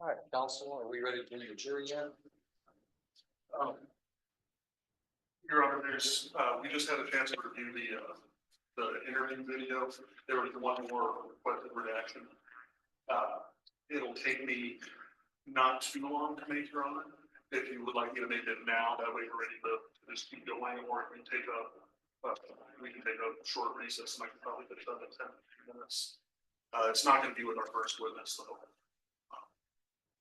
All right, counsel, are we ready to do the jury yet? Your Honor, we just had a chance to review the interview video. There was one more requested redaction. It'll take me not too long to make, Your Honor. If you would like me to make it now, that way we're ready to just keep going, or we can take a short recess and I can probably finish up in 10 minutes. It's not going to be with our first witness, so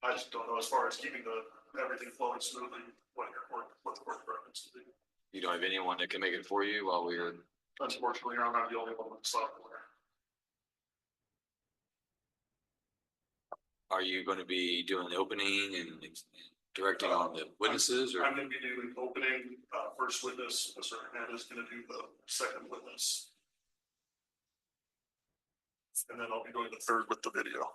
I just don't know as far as keeping everything flowing smoothly what the court's preference to do. You don't have anyone that can make it for you while we're. Unfortunately, I'm not the only one with software. Are you going to be doing the opening and directing on the witnesses, or? I'm going to be doing opening, first witness. Mr. Hernandez is going to do the second witness. And then I'll be doing the third with the video.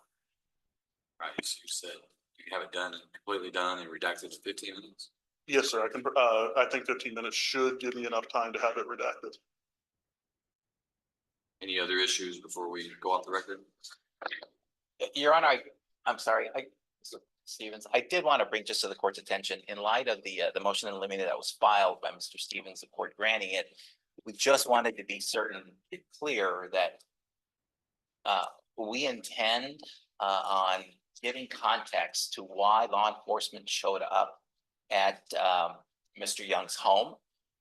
Right, so you said you have it done and completely done and redacted in 15 minutes? Yes, sir. I think 15 minutes should give me enough time to have it redacted. Any other issues before we go off the record? Your Honor, I'm sorry, Mr. Stevens, I did want to bring just to the court's attention, in light of the motion in limine that was filed by Mr. Stevens, the court granting it, we just wanted to be certain and clear that we intend on giving context to why law enforcement showed up at Mr. Young's home.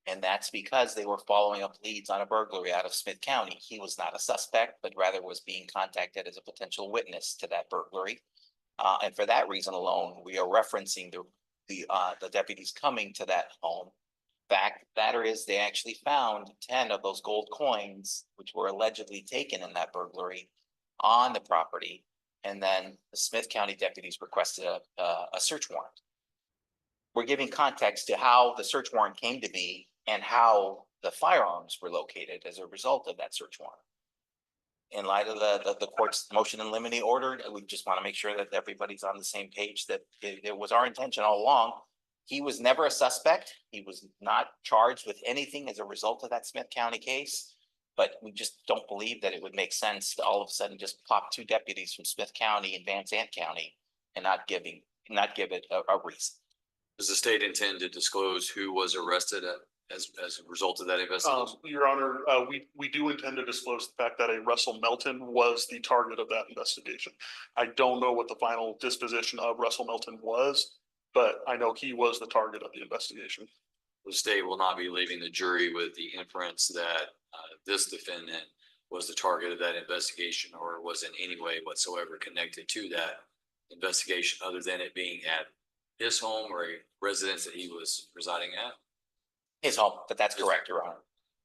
And that's because they were following up leads on a burglary out of Smith County. He was not a suspect, but rather was being contacted as a potential witness to that burglary. And for that reason alone, we are referencing the deputies coming to that home. Fact matter is, they actually found 10 of those gold coins, which were allegedly taken in that burglary, on the property. And then the Smith County deputies requested a search warrant. We're giving context to how the search warrant came to be and how the firearms were located as a result of that search warrant. In light of the court's motion in limine order, we just want to make sure that everybody's on the same page, that it was our intention all along. He was never a suspect. He was not charged with anything as a result of that Smith County case. But we just don't believe that it would make sense to all of a sudden just pop 2 deputies from Smith County and Van Zandt County and not give it a reason. Does the state intend to disclose who was arrested as a result of that investigation? Your Honor, we do intend to disclose the fact that a Russell Melton was the target of that investigation. I don't know what the final disposition of Russell Melton was, but I know he was the target of the investigation. The state will not be leaving the jury with the inference that this defendant was the target of that investigation or was in any way whatsoever connected to that investigation, other than it being at his home or a residence that he was residing at? His home, but that's correct, Your Honor.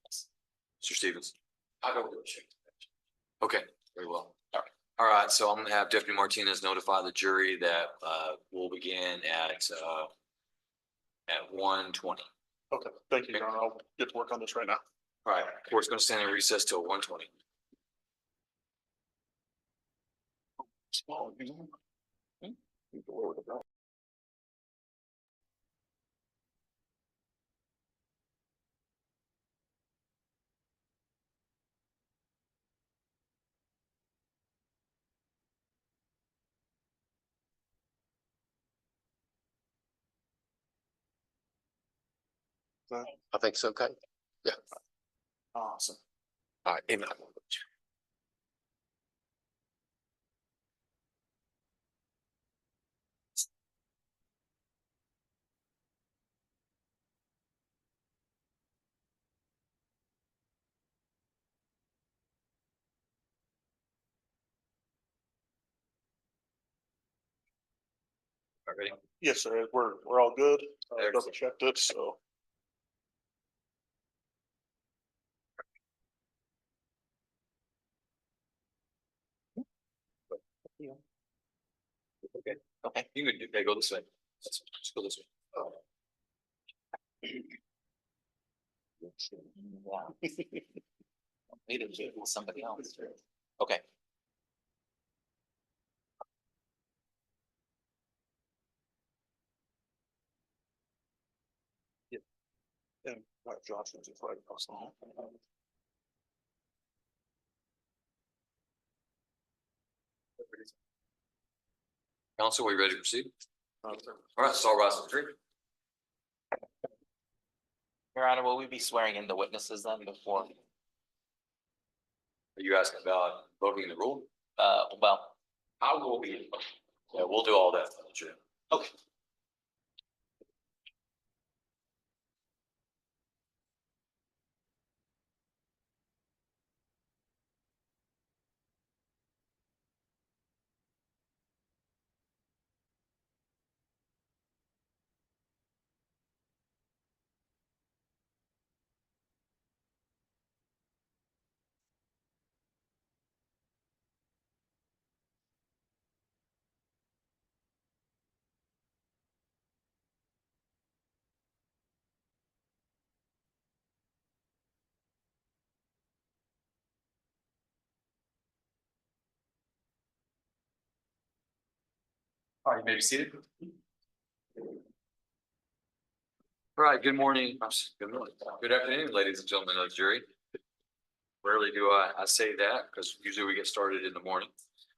Mr. Stevens? I'll go with the Okay, very well. All right, so I'm going to have Deputy Martinez notify the jury that we'll begin at 1:20. Okay, thank you, Your Honor. I'll get to work on this right now. All right, court's going to stand in recess till 1:20. I think so, okay. Yeah. Awesome. All right, amen. All right, ready? Yes, sir. We're all good. Double checked it, so. Okay, you can go this way. Just go this way. Oh. Need to do it with somebody else. Okay. And Josh is right across the hall. Council, are we ready to proceed? All right, so I'll rise to the tree. Your Honor, will we be swearing in the witnesses then before? Are you asking about voting the rule? Well, How will we? Yeah, we'll do all that. okay. All right, you may be seated. All right, good morning. Good morning. Good afternoon, ladies and gentlemen of the jury. Rarely do I say that because usually we get started in the morning.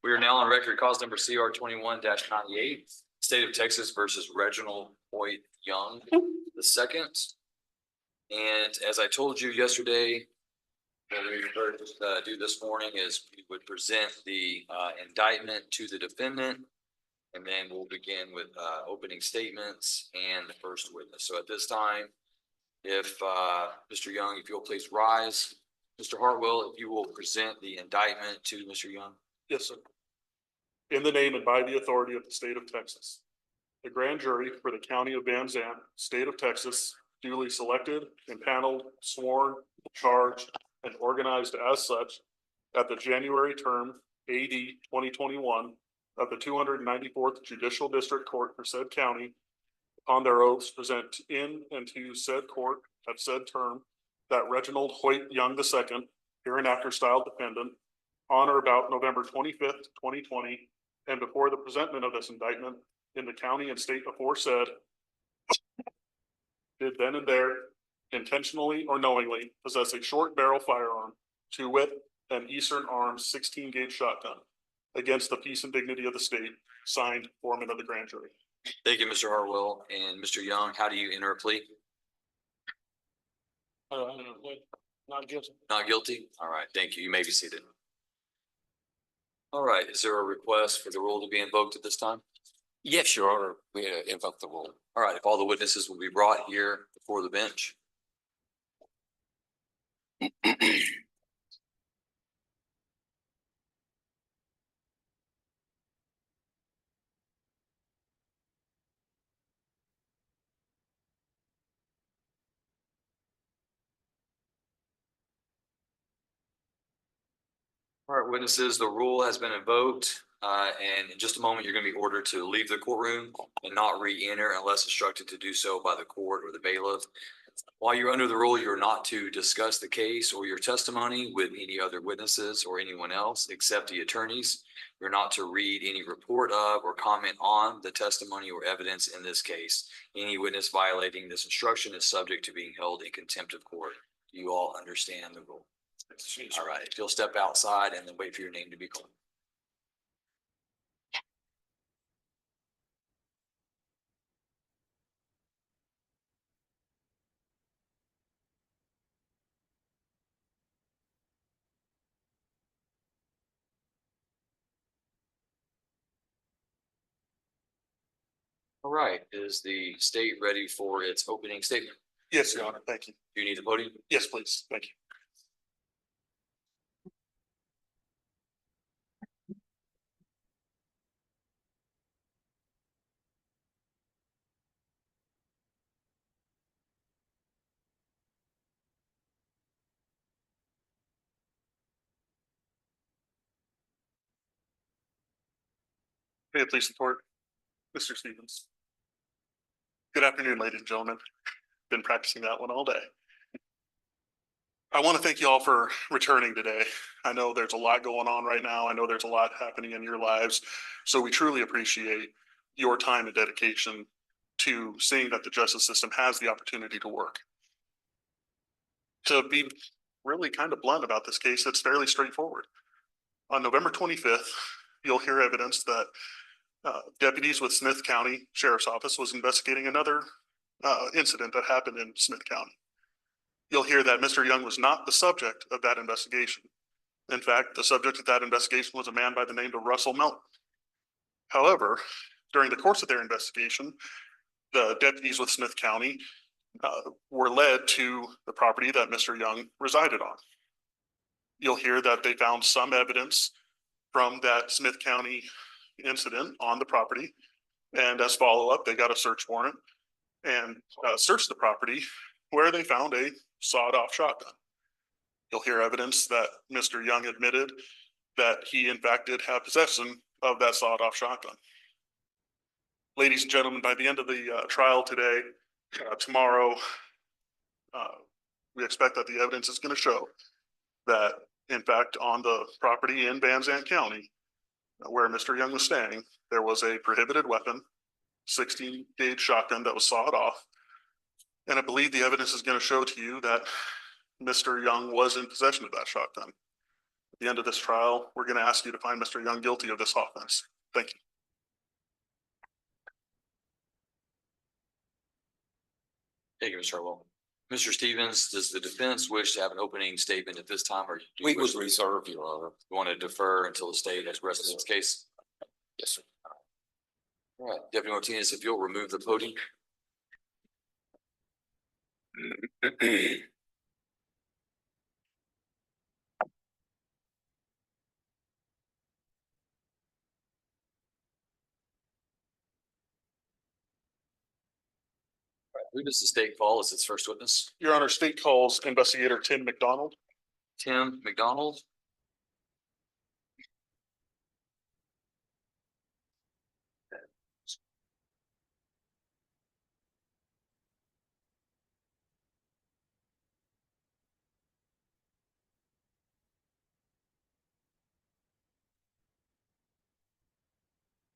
We are now on record cause number CR 21-98, State of Texas versus Reginald Hoyt Young II. And as I told you yesterday, what we heard do this morning is we would present the indictment to the defendant. And then we'll begin with opening statements and the first witness. So at this time, if Mr. Young, if you'll please rise. Mr. Hartwell, if you will present the indictment to Mr. Young. Yes, sir. In the name and by the authority of the state of Texas, the grand jury for the county of Van Zandt, state of Texas, duly selected, impaneled, sworn, charged, and organized as such at the January term AD 2021 of the 294th Judicial District Court for said county, upon their oaths present in and to said court at said term that Reginald Hoyt Young II, hereinafter styled defendant, on or about November 25th, 2020, and before the presentment of this indictment in the county and state aforesaid, did then and there intentionally or knowingly possess a short barrel firearm, to wit, an Eastern Arms 16-gauge shotgun, against the peace and dignity of the state, signed foreman of the grand jury. Thank you, Mr. Hartwell. And Mr. Young, how do you enter a plea? Not guilty. Not guilty? All right, thank you. You may be seated. All right, is there a request for the rule to be invoked at this time? Yes, Your Honor, we invoke the rule. All right, if all the witnesses will be brought here before the bench. All right, witnesses, the rule has been invoked, and in just a moment, you're going to be ordered to leave the courtroom and not re-enter unless instructed to do so by the court or the bailiff. While you're under the rule, you're not to discuss the case or your testimony with any other witnesses or anyone else except the attorneys. You're not to read any report of or comment on the testimony or evidence in this case. Any witness violating this instruction is subject to being held in contempt of court. Do you all understand the rule? All right, if you'll step outside and then wait for your name to be called. All right, is the state ready for its opening statement? Yes, Your Honor. Thank you. Do you need the podium? Yes, please. Thank you. May it please the court, Mr. Stevens. Good afternoon, ladies and gentlemen. Been practicing that one all day. I want to thank you all for returning today. I know there's a lot going on right now. I know there's a lot happening in your lives. So we truly appreciate your time and dedication to seeing that the justice system has the opportunity to work. To be really kind of blunt about this case, it's fairly straightforward. On November 25th, you'll hear evidence that Deputies with Smith County Sheriff's Office was investigating another incident that happened in Smith County. You'll hear that Mr. Young was not the subject of that investigation. In fact, the subject of that investigation was a man by the name of Russell Melton. However, during the course of their investigation, the deputies with Smith County were led to the property that Mr. Young resided on. You'll hear that they found some evidence from that Smith County incident on the property. And as follow-up, they got a search warrant and searched the property where they found a sawed-off shotgun. You'll hear evidence that Mr. Young admitted that he in fact did have possession of that sawed-off shotgun. Ladies and gentlemen, by the end of the trial today, tomorrow, we expect that the evidence is going to show that in fact on the property in Van Zandt County where Mr. Young was staying, there was a prohibited weapon, 16 gauge shotgun that was sawed off. And I believe the evidence is going to show to you that Mr. Young was in possession of that shotgun. At the end of this trial, we're going to ask you to find Mr. Young guilty of this offense. Thank you. Thank you, Mr. Harwell. Mr. Stevens, does the defense wish to have an opening statement at this time, or do We you would reserve, Your Honor. want to defer until the state has rested its case? Yes, sir. All right, Deputy Martinez, if you'll remove the podium. Who does the state call as its first witness? Your Honor, state calls investigator Tim McDonald. Tim McDonald.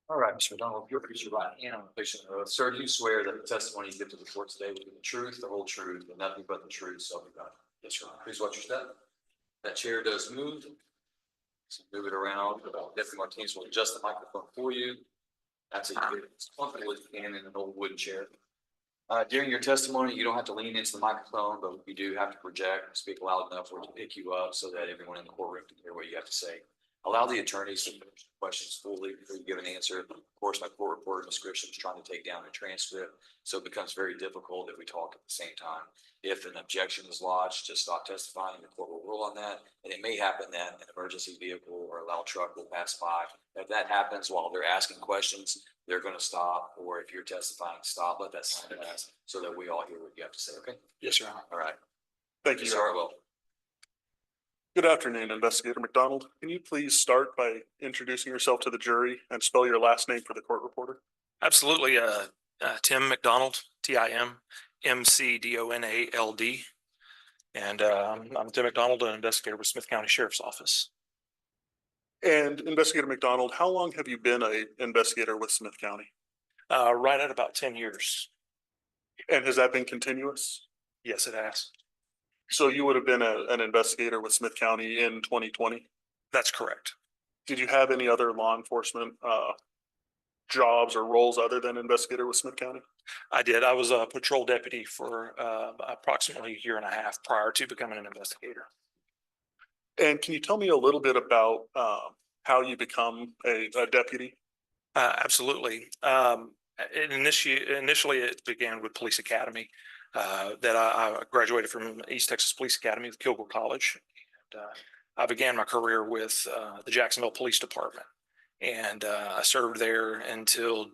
All right, Mr. McDonald, if you'll raise your right hand on the patient oath. Sir, do you swear that the testimony you give to the court today will be the truth, the whole truth, and nothing but the truth, so help you God? Yes, Your Honor. Please watch your step. That chair does move. So move it around. Deputy Martinez will adjust the microphone for you. That's it. It's comfortable as you can in an old wooden chair. During your testimony, you don't have to lean into the microphone, but you do have to project and speak loud enough for it to pick you up so that everyone in the courtroom can hear what you have to say. Allow the attorneys to finish the questions fully before you give an answer. Of course, my court reporter, Ms. Grisham, is trying to take down a transcript, so it becomes very difficult if we talk at the same time. If an objection is lodged, just stop testifying. The court will rule on that, and it may happen that an emergency vehicle or a loud truck will pass by. If that happens while they're asking questions, they're going to stop, or if you're testifying, stop. Let that sign pass so that we all hear what you have to say. Okay? Yes, Your Honor. All right. Thank you. Yes, sir. Well. Good afternoon, Investigator McDonald. Can you please start by introducing yourself to the jury and spell your last name for the court reporter? Absolutely. Tim McDonald, TIM-McDonald. And I'm Tim McDonald, an investigator with Smith County Sheriff's Office. And Investigator McDonald, how long have you been an investigator with Smith County? Right at about 10 years. And has that been continuous? Yes, it has. So you would have been an investigator with Smith County in 2020? That's correct. Did you have any other law enforcement jobs or roles other than investigator with Smith County? I did. I was a patrol deputy for approximately a year and a half prior to becoming an investigator. And can you tell me a little bit about how you become a deputy? Absolutely. Initially, it began with Police Academy. That I graduated from East Texas Police Academy with Kilgore College. And, I began my career with the Jacksonville Police Department, and I served there until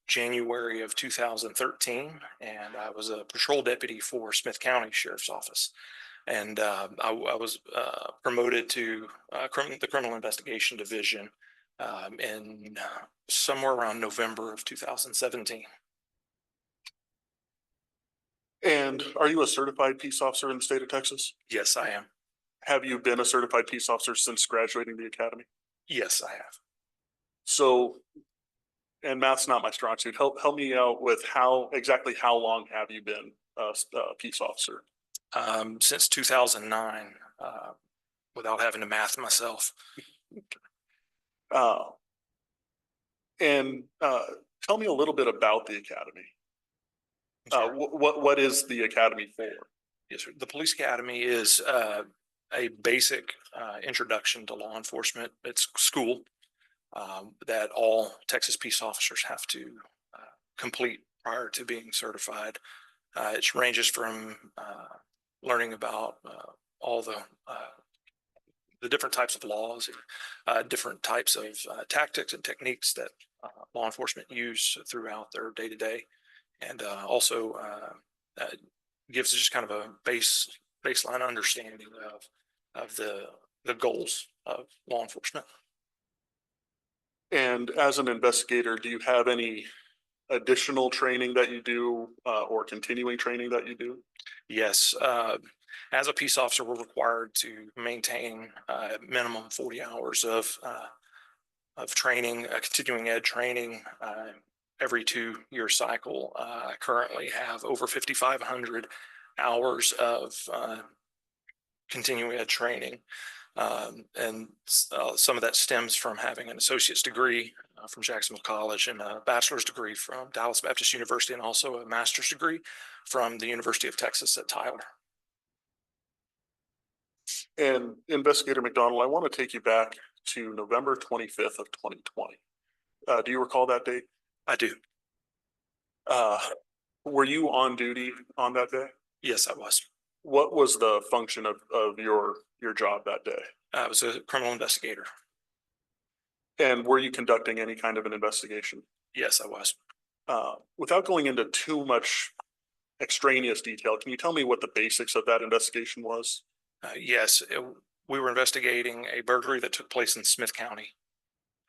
January of 2013, and I was a patrol deputy for Smith County Sheriff's Office. And I was promoted to the Criminal Investigation Division in somewhere around November of 2017. And are you a certified peace officer in the state of Texas? Yes, I am. Have you been a certified peace officer since graduating the academy? Yes, I have. So, and math's not my strong suit. Help me out with exactly how long have you been a peace officer? Since 2009, without having to math myself. And tell me a little bit about the academy. What is the academy for? Yes, sir. The police academy is a basic introduction to law enforcement. It's school that all Texas peace officers have to complete prior to being certified. It ranges from learning about all the different types of laws, different types of tactics and techniques that law enforcement use throughout their day to day, and also gives just kind of a baseline understanding of the goals of law enforcement. And as an investigator, do you have any additional training that you do or continuing training that you do? Yes, as a peace officer, we're required to maintain minimum 40 hours of training, continuing ed training every 2-year cycle. I currently have over 5,500 hours of continuing ed training. And some of that stems from having an associate's degree from Jacksonville College and a bachelor's degree from Dallas Baptist University, and also a master's degree from the University of Texas at Tyler. And Investigator McDonald, I want to take you back to November 25th of 2020. Do you recall that date? I do. Were you on duty on that day? Yes, I was. What was the function of your job that day? I was a criminal investigator. And were you conducting any kind of an investigation? Yes, I was. Without going into too much extraneous detail, can you tell me what the basics of that investigation was? Yes, we were investigating a burglary that took place in Smith County.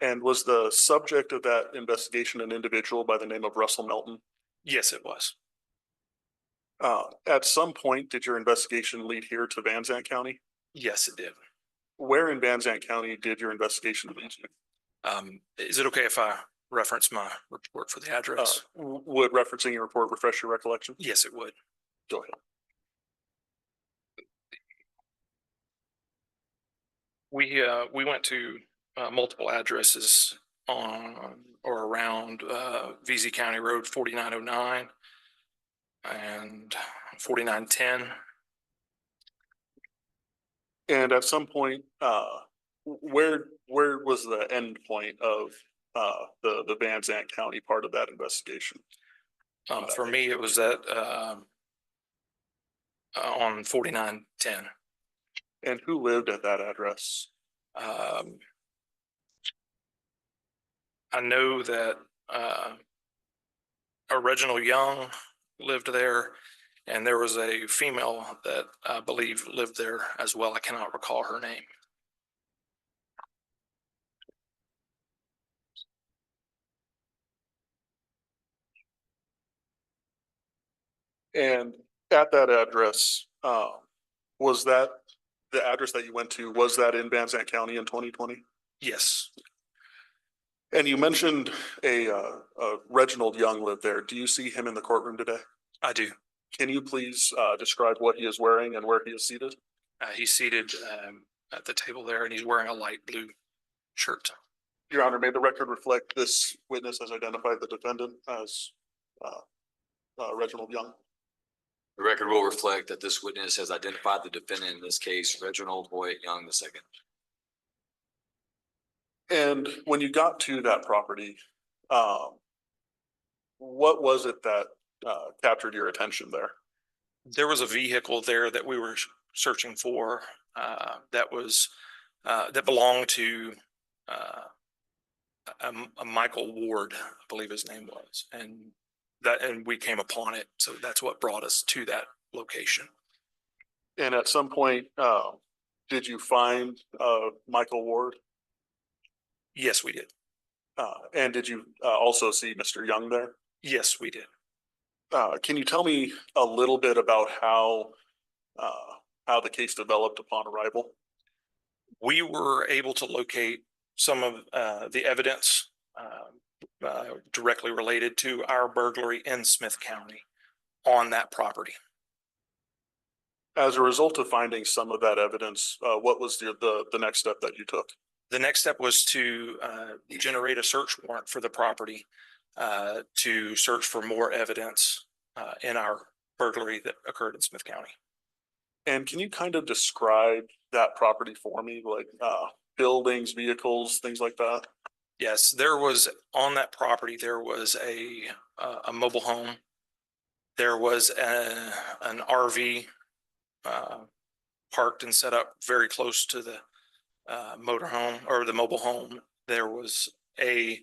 And was the subject of that investigation an individual by the name of Russell Melton? Yes, it was. At some point, did your investigation lead here to Van Zandt County? Yes, it did. Where in Van Zandt County did your investigation lead to? Is it okay if I reference my report for the address? Would referencing your report refresh your recollection? Yes, it would. Go ahead. We went to multiple addresses on or around VZ County Road 4909 and 4910. And at some point, where was the end point of the Van Zandt County part of that investigation? For me, it was that on 4910. And who lived at that address? I know that Reginald Young lived there, and there was a female that I believe lived there as well. I cannot recall her name. And at that address, was that the address that you went to? Was that in Van Zandt County in 2020? Yes. And you mentioned a Reginald Young lived there. Do you see him in the courtroom today? I do. Can you please describe what he is wearing and where he is seated? He's seated at the table there, and he's wearing a light blue shirt. Your Honor, may the record reflect this witness has identified the defendant as Reginald Young? The record will reflect that this witness has identified the defendant in this case, Reginald Hoyt Young II. And when you got to that property, what was it that captured your attention there? There was a vehicle there that we were searching for that belonged to a Michael Ward, I believe his name was, and we came upon it. So that's what brought us to that location. And at some point, did you find Michael Ward? Yes, we did. And did you also see Mr. Young there? Yes, we did. Can you tell me a little bit about how the case developed upon arrival? We were able to locate some of the evidence directly related to our burglary in Smith County on that property. As a result of finding some of that evidence, what was the next step that you took? The next step was to generate a search warrant for the property to search for more evidence in our burglary that occurred in Smith County. And can you kind of describe that property for me, like buildings, vehicles, things like that? Yes, there was on that property, there was a mobile home. There was an RV parked and set up very close to the motorhome or the mobile home. There was a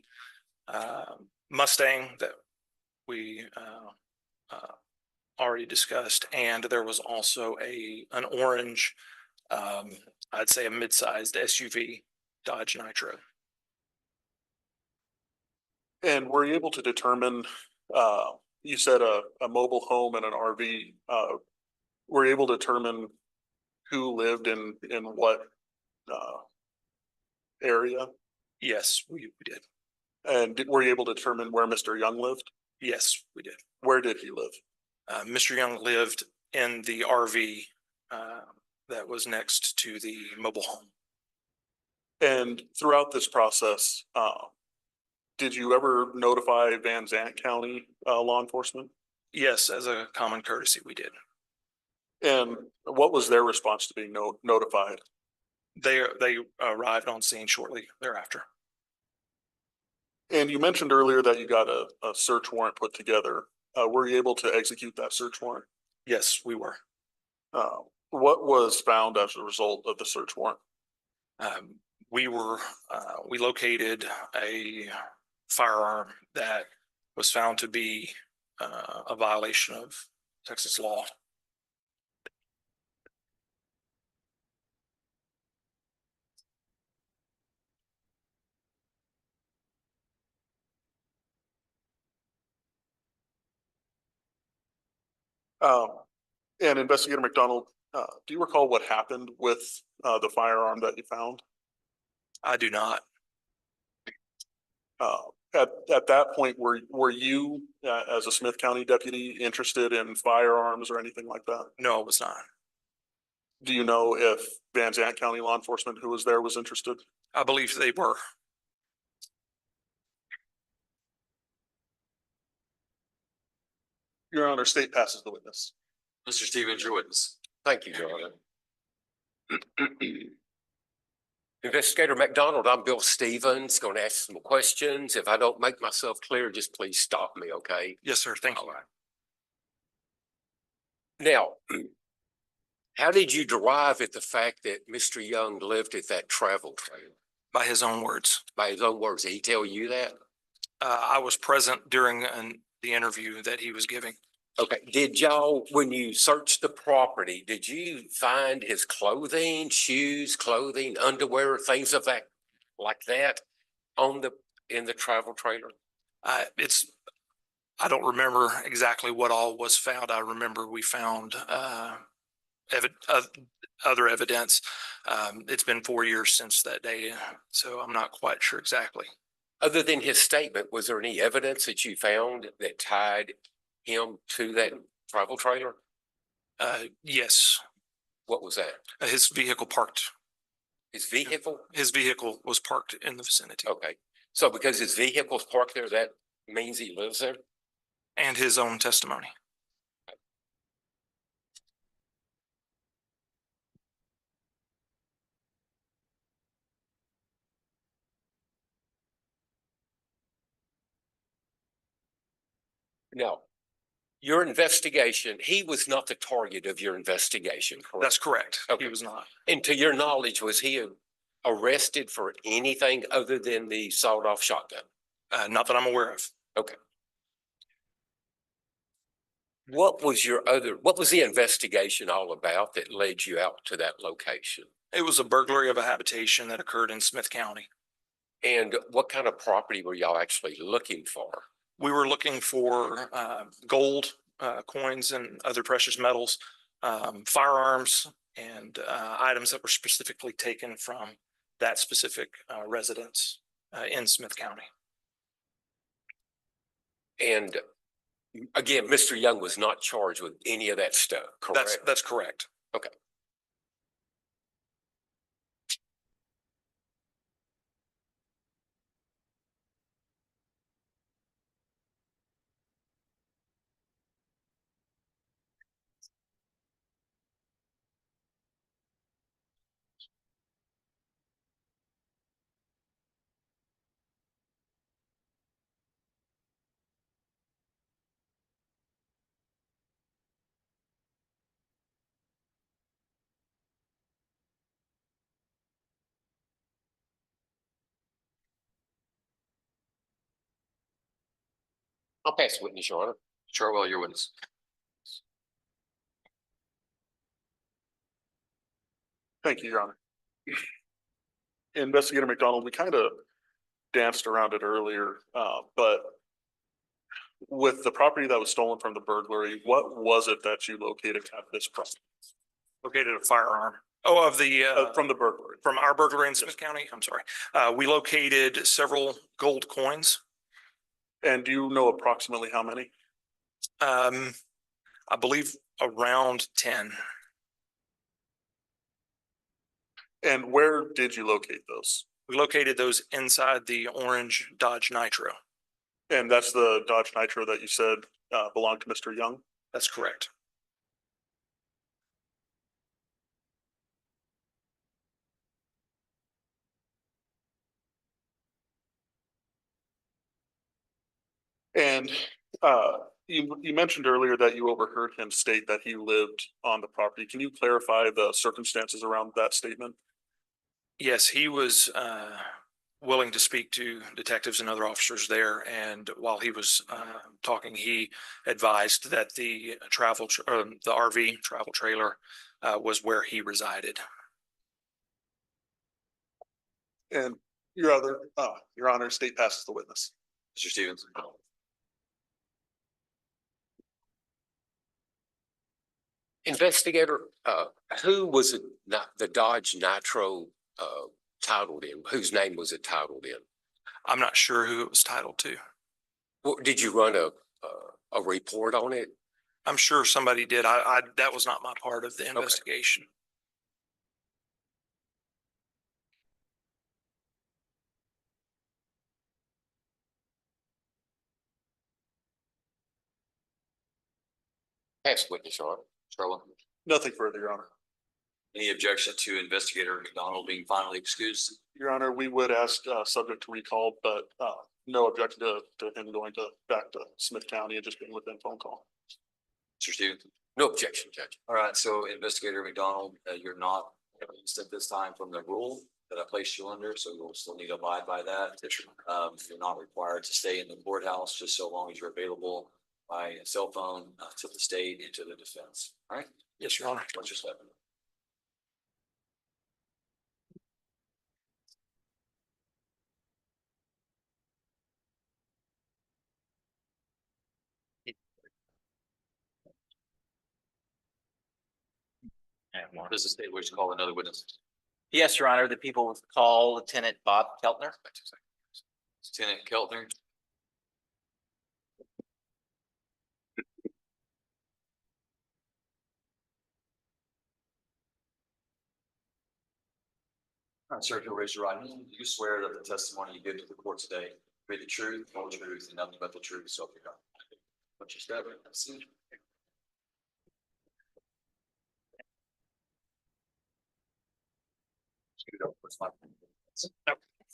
Mustang that we already discussed, and there was also an orange, I'd say a mid-sized SUV, Dodge Nitro. And were you able to determine, you said a mobile home and an RV, were you able to determine who lived in what area? Yes, we did. And were you able to determine where Mr. Young lived? Yes, we did. Where did he live? Mr. Young lived in the RV that was next to the mobile home. And throughout this process, did you ever notify Van Zant County law enforcement? Yes, as a common courtesy, we did. And what was their response to being notified? They arrived on scene shortly thereafter. And you mentioned earlier that you got a search warrant put together. Were you able to execute that search warrant? Yes, we were. What was found as a result of the search warrant? We located a firearm that was found to be a violation of Texas law. And Investigator McDonald, do you recall what happened with the firearm that you found? I do not. At that point, were you as a Smith County deputy interested in firearms or anything like that? No, it was not. Do you know if Van Zant County law enforcement who was there was interested? I believe they were. Your Honor, state passes the witness. Mr. Stevens, your witness. Thank you, Your Honor. Investigator McDonald, I'm Bill Stevens, going to ask some questions. If I don't make myself clear, just please stop me, okay? Yes, sir. Thank All you. right. Now, how did you derive at the fact that Mr. Young lived at that travel trailer? By his own words. By his own words, did he tell you that? I was present during the interview that he was giving. Okay, did y'all, when you searched the property, did you find his clothing, shoes, clothing, underwear, things of that, like that in the travel trailer? I don't remember exactly what all was found. I remember we found other evidence. It's been 4 years since that day, so I'm not quite sure exactly. Other than his statement, was there any evidence that you found that tied him to that travel trailer? Yes. What was that? His vehicle parked. His vehicle? His vehicle was parked in the vicinity. Okay, so because his vehicle's parked there, that means he lives there? And his own testimony. No. Your investigation, he was not the target of your investigation, correct? That's correct. Okay. He was not. And to your knowledge, was he arrested for anything other than the sawed-off shotgun? Not that I'm aware of. Okay. What was the investigation all about that led you out to that location? It was a burglary of a habitation that occurred in Smith County. And what kind of property were y'all actually looking for? We were looking for gold, coins and other precious metals, firearms, and items that were specifically taken from that specific residence in Smith County. And again, Mr. Young was not charged with any of that stuff, correct? That's correct. Okay. I'll pass the witness, Your Honor. Chartwell, your witness. Thank you, Your Honor. Investigator McDonald, we kind of danced around it earlier, but with the property that was stolen from the burglary, what was it that you located at this property? Located a firearm. Oh, of the, From the burglary? from our burglary in Smith County? I'm sorry. We located several gold coins. And do you know approximately how many? I believe around 10. And where did you locate those? We located those inside the orange Dodge Nitro. And that's the Dodge Nitro that you said belonged to Mr. Young? That's correct. And you mentioned earlier that you overheard him state that he lived on the property. Can you clarify the circumstances around that statement? Yes, he was willing to speak to detectives and other officers there. And while he was talking, he advised that the the RV travel trailer was where he resided. And Your Honor, state passes the witness. Mr. Stevens. Investigator, who was it, the Dodge Nitro titled in? Whose name was it titled in? I'm not sure who it was titled to. Well, did you run a report on it? I'm sure somebody did. That was not my part of the investigation. Pass witness, Your Honor. Chartwell. Nothing further, Your Honor. Any objection to Investigator McDonald being finally excused? Your Honor, we would ask subject to recall, but no objection to him going back to Smith County and just being within phone call. Mr. Stevens. No objection, Judge. All right, so Investigator McDonald, you're not released at this time from the rule that I placed you under, so you'll still need to abide by that. You're not required to stay in the courthouse just so long as you're available by cell phone to the state and to the defense. All right? Yes, Your Honor. Let's just let them know. Does the state wish to call another witness? Yes, Your Honor, the people will call Lieutenant Bob Keltner. Lieutenant Keltner. All right, sir, if you'll raise your right hand, do you swear that the testimony you give to the court today will be the truth, the whole truth, and nothing but the truth, so help you God? What's your step?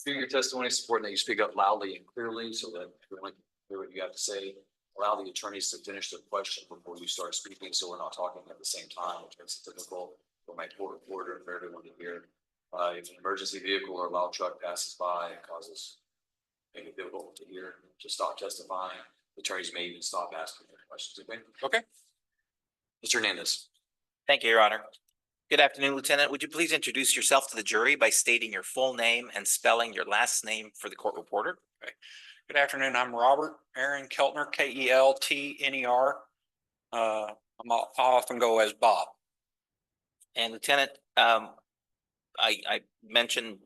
Through your testimony, supporting that you speak up loudly and clearly so that everyone can hear what you have to say. Allow the attorneys to finish their question before you start speaking, so we're not talking at the same time, which makes it difficult for my court reporter and for everyone to hear. If an emergency vehicle or loud truck passes by, it causes make it difficult to hear, to stop testifying. The attorneys may even stop asking their questions. Okay. Mr. Hernandez. Thank you, Your Honor. Good afternoon, Lieutenant. Would you please introduce yourself to the jury by stating your full name and spelling your last name for the court reporter? Good afternoon. I'm Robert Aaron Keltner, Keltner. I often go as Bob. And Lieutenant, I mentioned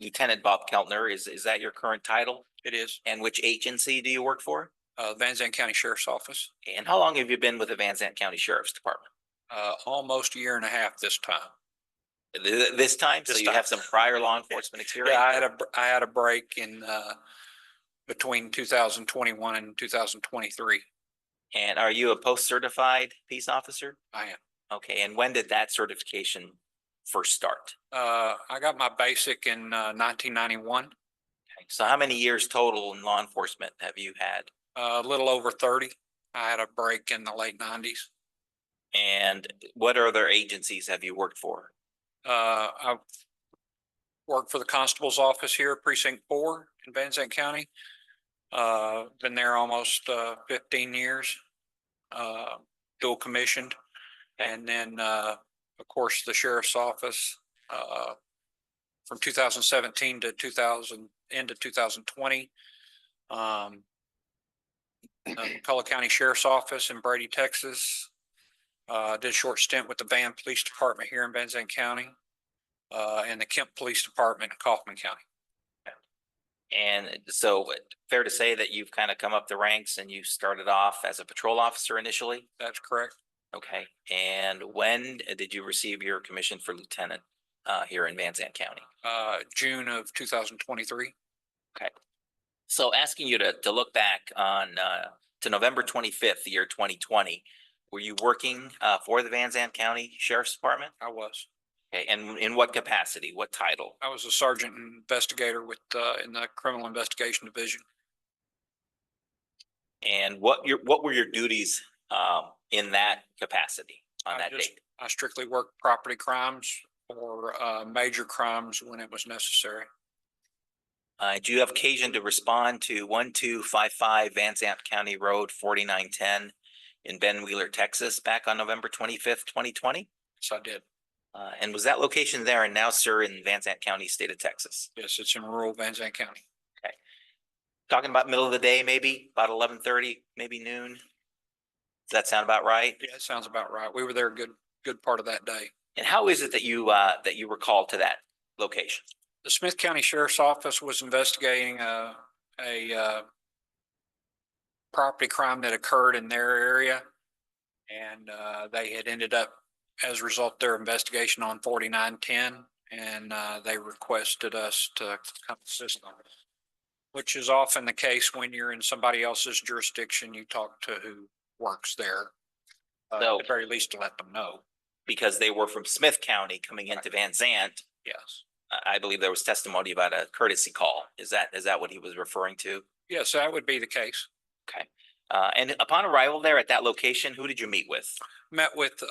Lieutenant Bob Keltner. Is that your current title? It is And which agency do you work for? Van Zandt County Sheriff's Office. And how long have you been with the Van Zandt County Sheriff's Department? Almost a year and a half this time. This time? So This you time. have some prior law enforcement experience? Yeah, I had a break in between 2021 and 2023. And are you a post-certified peace officer? I am. Okay, and when did that certification first start? I got my basic in 1991. Okay, so how many years total in law enforcement have you had? A little over 30. I had a break in the late 90s. And what other agencies have you worked for? I worked for the constable's office here, precinct 4 in Van Zandt County. Been there almost 15 years, dual commissioned. And then, of course, the sheriff's office, from 2017 to 2000, into 2020. McCullough County Sheriff's Office in Brady, Texas. Did a short stint with the Van Police Department here in Van Zandt County, and the Kemp Police Department in Kaufman County. And so fair to say that you've kind of come up the ranks and you started off as a patrol officer initially? That's correct. Okay. And when did you receive your commission for lieutenant here in Van Zandt County? June of 2023. Okay. So asking you to look back on to November 25th, the year 2020, were you working for the Van Zandt County Sheriff's Department? I was. Okay. And in what capacity? What title? I was a sergeant investigator with in the Criminal Investigation Division. And what were your duties in that capacity on that date? I strictly worked property crimes or major crimes when it was necessary. Do you have occasion to respond to 1255 Van Zandt County Road 4910 in Ben Wheeler, Texas, back on November 25th, 2020? Yes, I did. And was that location there and now, sir, in Van Zandt County, state of Texas? Yes, it's in rural Van Zandt County. Okay. Talking about middle of the day, maybe about 11:30, maybe noon. Does that sound about right? Yeah, it sounds about right. We were there a good part of that day. And how is it that you were called to that location? The Smith County Sheriff's Office was investigating a property crime that occurred in their area. And they had ended up, as a result of their investigation, on 4910. And they requested us to come assist them, which is often the case when you're in somebody else's jurisdiction. You talk to who works there, So- at the very least to let them know. Because they were from Smith County coming into Van Zandt. Yes. I believe there was testimony about a courtesy call. Is that what he was referring to? Yes, that would be the case. Okay. And upon arrival there at that location, who did you meet with? Met with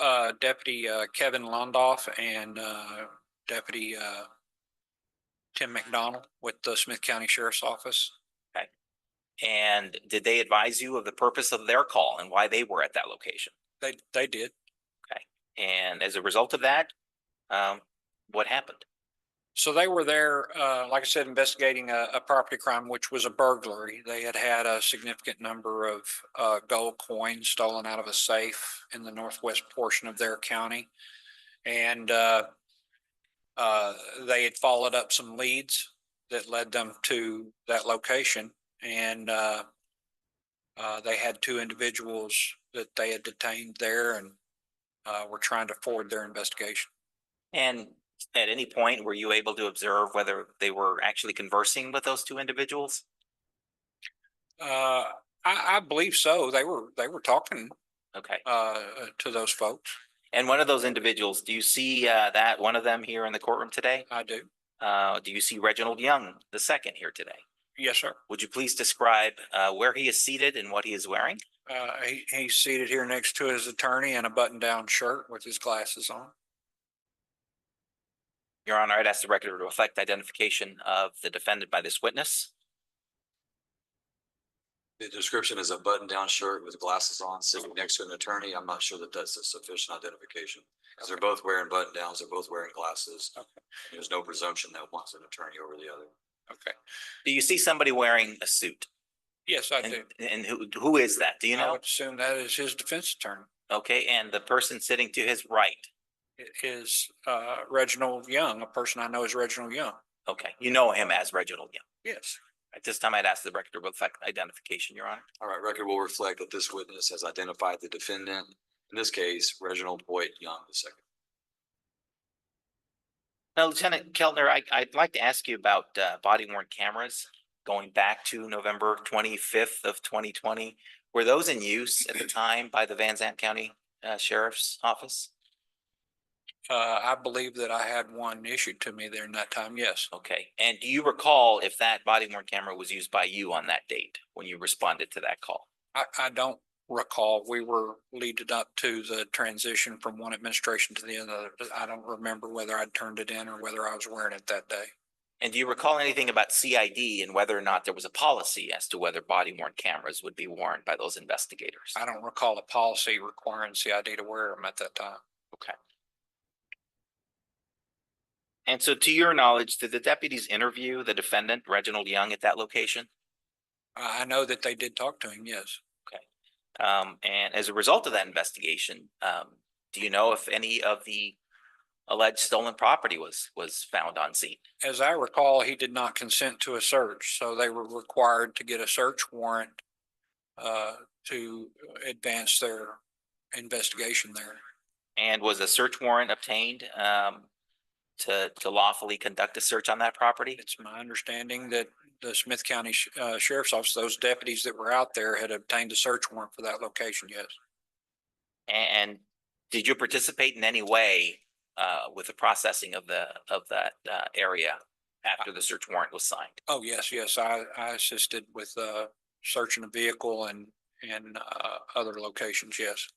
Deputy Kevin Londoff and Deputy Tim McDonald with the Smith County Sheriff's Office. And did they advise you of the purpose of their call and why they were at that location? They did. And as a result of that, what happened? So they were there, like I said, investigating a property crime, which was a burglary. They had had a significant number of gold coins stolen out of a safe in the northwest portion of their county. And they had followed up some leads that led them to that location. And they had two individuals that they had detained there and were trying to forward their investigation. And at any point, were you able to observe whether they were actually conversing with those two individuals? I believe so. They were talking Okay. to those folks. And one of those individuals, do you see that one of them here in the courtroom today? I do. Do you see Reginald Young, the second, here today? Yes, sir. Would you please describe where he is seated and what he is wearing? He's seated here next to his attorney in a button-down shirt with his glasses on. Your Honor, I'd ask the record to reflect identification of the defendant by this witness. The description is a button-down shirt with glasses on, sitting next to an attorney. I'm not sure that that's a sufficient identification. Because they're both wearing button-downs, they're both wearing glasses. Okay. There's no presumption that one's an attorney over the other. Okay. Do you see somebody wearing a suit? Yes, I do. And who is that? Do you I know? would assume that is his defense attorney. Okay, and the person sitting to his right. It is Reginald Young, a person I know as Reginald Young. Okay, you know him as Reginald Young. Yes. At this time, I'd ask the record to reflect identification, Your Honor. All right, record will reflect that this witness has identified the defendant, in this case, Reginald Boyd Young II. Now, Lieutenant Keltner, I'd like to ask you about body worn cameras going back to November 25th of 2020. Were those in use at the time by the Van Zandt County Sheriff's Office? I believe that I had one issued to me there in that time. Yes. Okay, and do you recall if that body worn camera was used by you on that date when you responded to that call? I don't recall. We were leading up to the transition from one administration to the other. I don't remember whether I'd turned it in or whether I was wearing it that day. And do you recall anything about CID and whether or not there was a policy as to whether body worn cameras would be worn by those investigators? I don't recall a policy requiring CID to wear them at that time. Okay. And so to your knowledge, did the deputies interview the defendant, Reginald Young, at that location? I know that they did talk to him, yes. And as a result of that investigation, do you know if any of the alleged stolen property was found on scene? As I recall, he did not consent to a search, so they were required to get a search warrant to advance their investigation there. And was a search warrant obtained to lawfully conduct a search on that property? It's my understanding that the Smith County Sheriff's Office, those deputies that were out there had obtained a search warrant for that location, yes. And did you participate in any way with the processing of that area after the search warrant was signed? Oh, yes, I assisted with searching a vehicle and other locations, yes.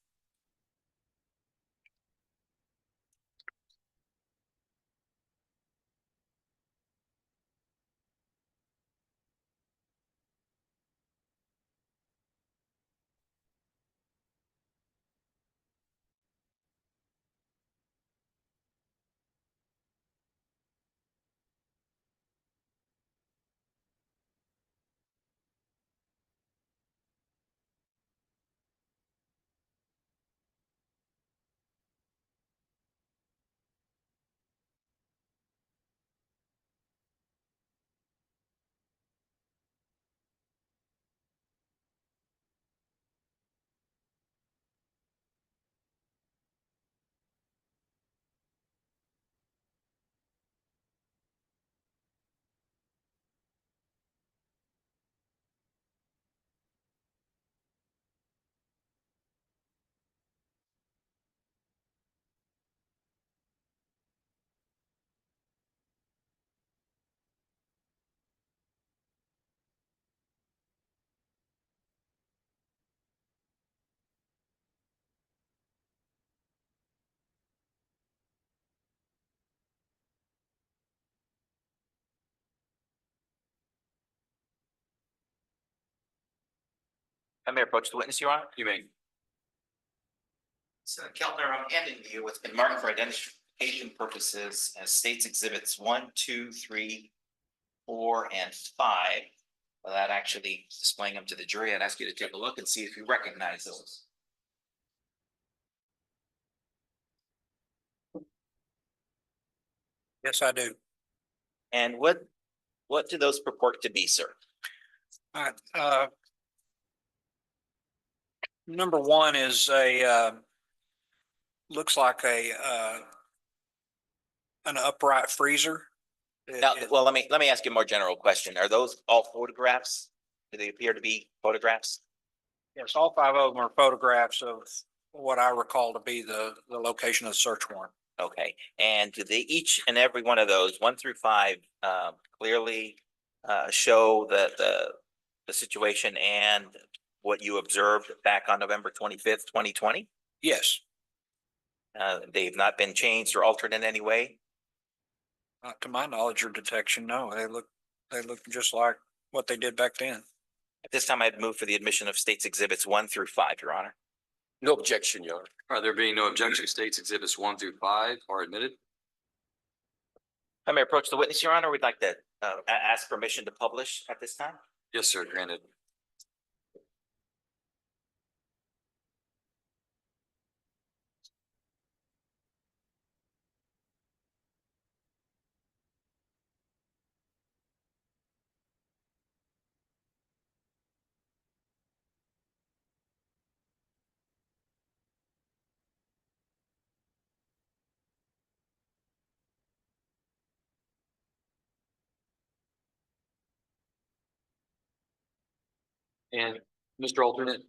I may approach the witness, Your Honor. You may. So Keltner, I'm handing you what's been marked for identification purposes as states exhibits 1, 2, 3, 4, and 5. Without actually displaying them to the jury, I'd ask you to take a look and see if you recognize those. Yes, I do. And what do those purport to be, sir? All right, number one is looks like an upright freezer. Now, well, let me ask you a more general question. Are those all photographs? Do they appear to be photographs? Yes, all 5 of them are photographs of what I recall to be the location of the search warrant. Okay, and do they each and every one of those 1 through 5 clearly show the situation and what you observed back on November 25th, 2020? Yes, They've not been changed or altered in any way? to my knowledge or detection, no, they look just like what they did back then. At this time, I'd move for the admission of states exhibits 1 through 5, Your Honor. No objection, Your Honor. All right, there being no objection, states exhibits 1 through 5 are admitted. I may approach the witness, Your Honor. We'd like to ask permission to publish at this time. Yes, sir, granted. And Mr. Alternate,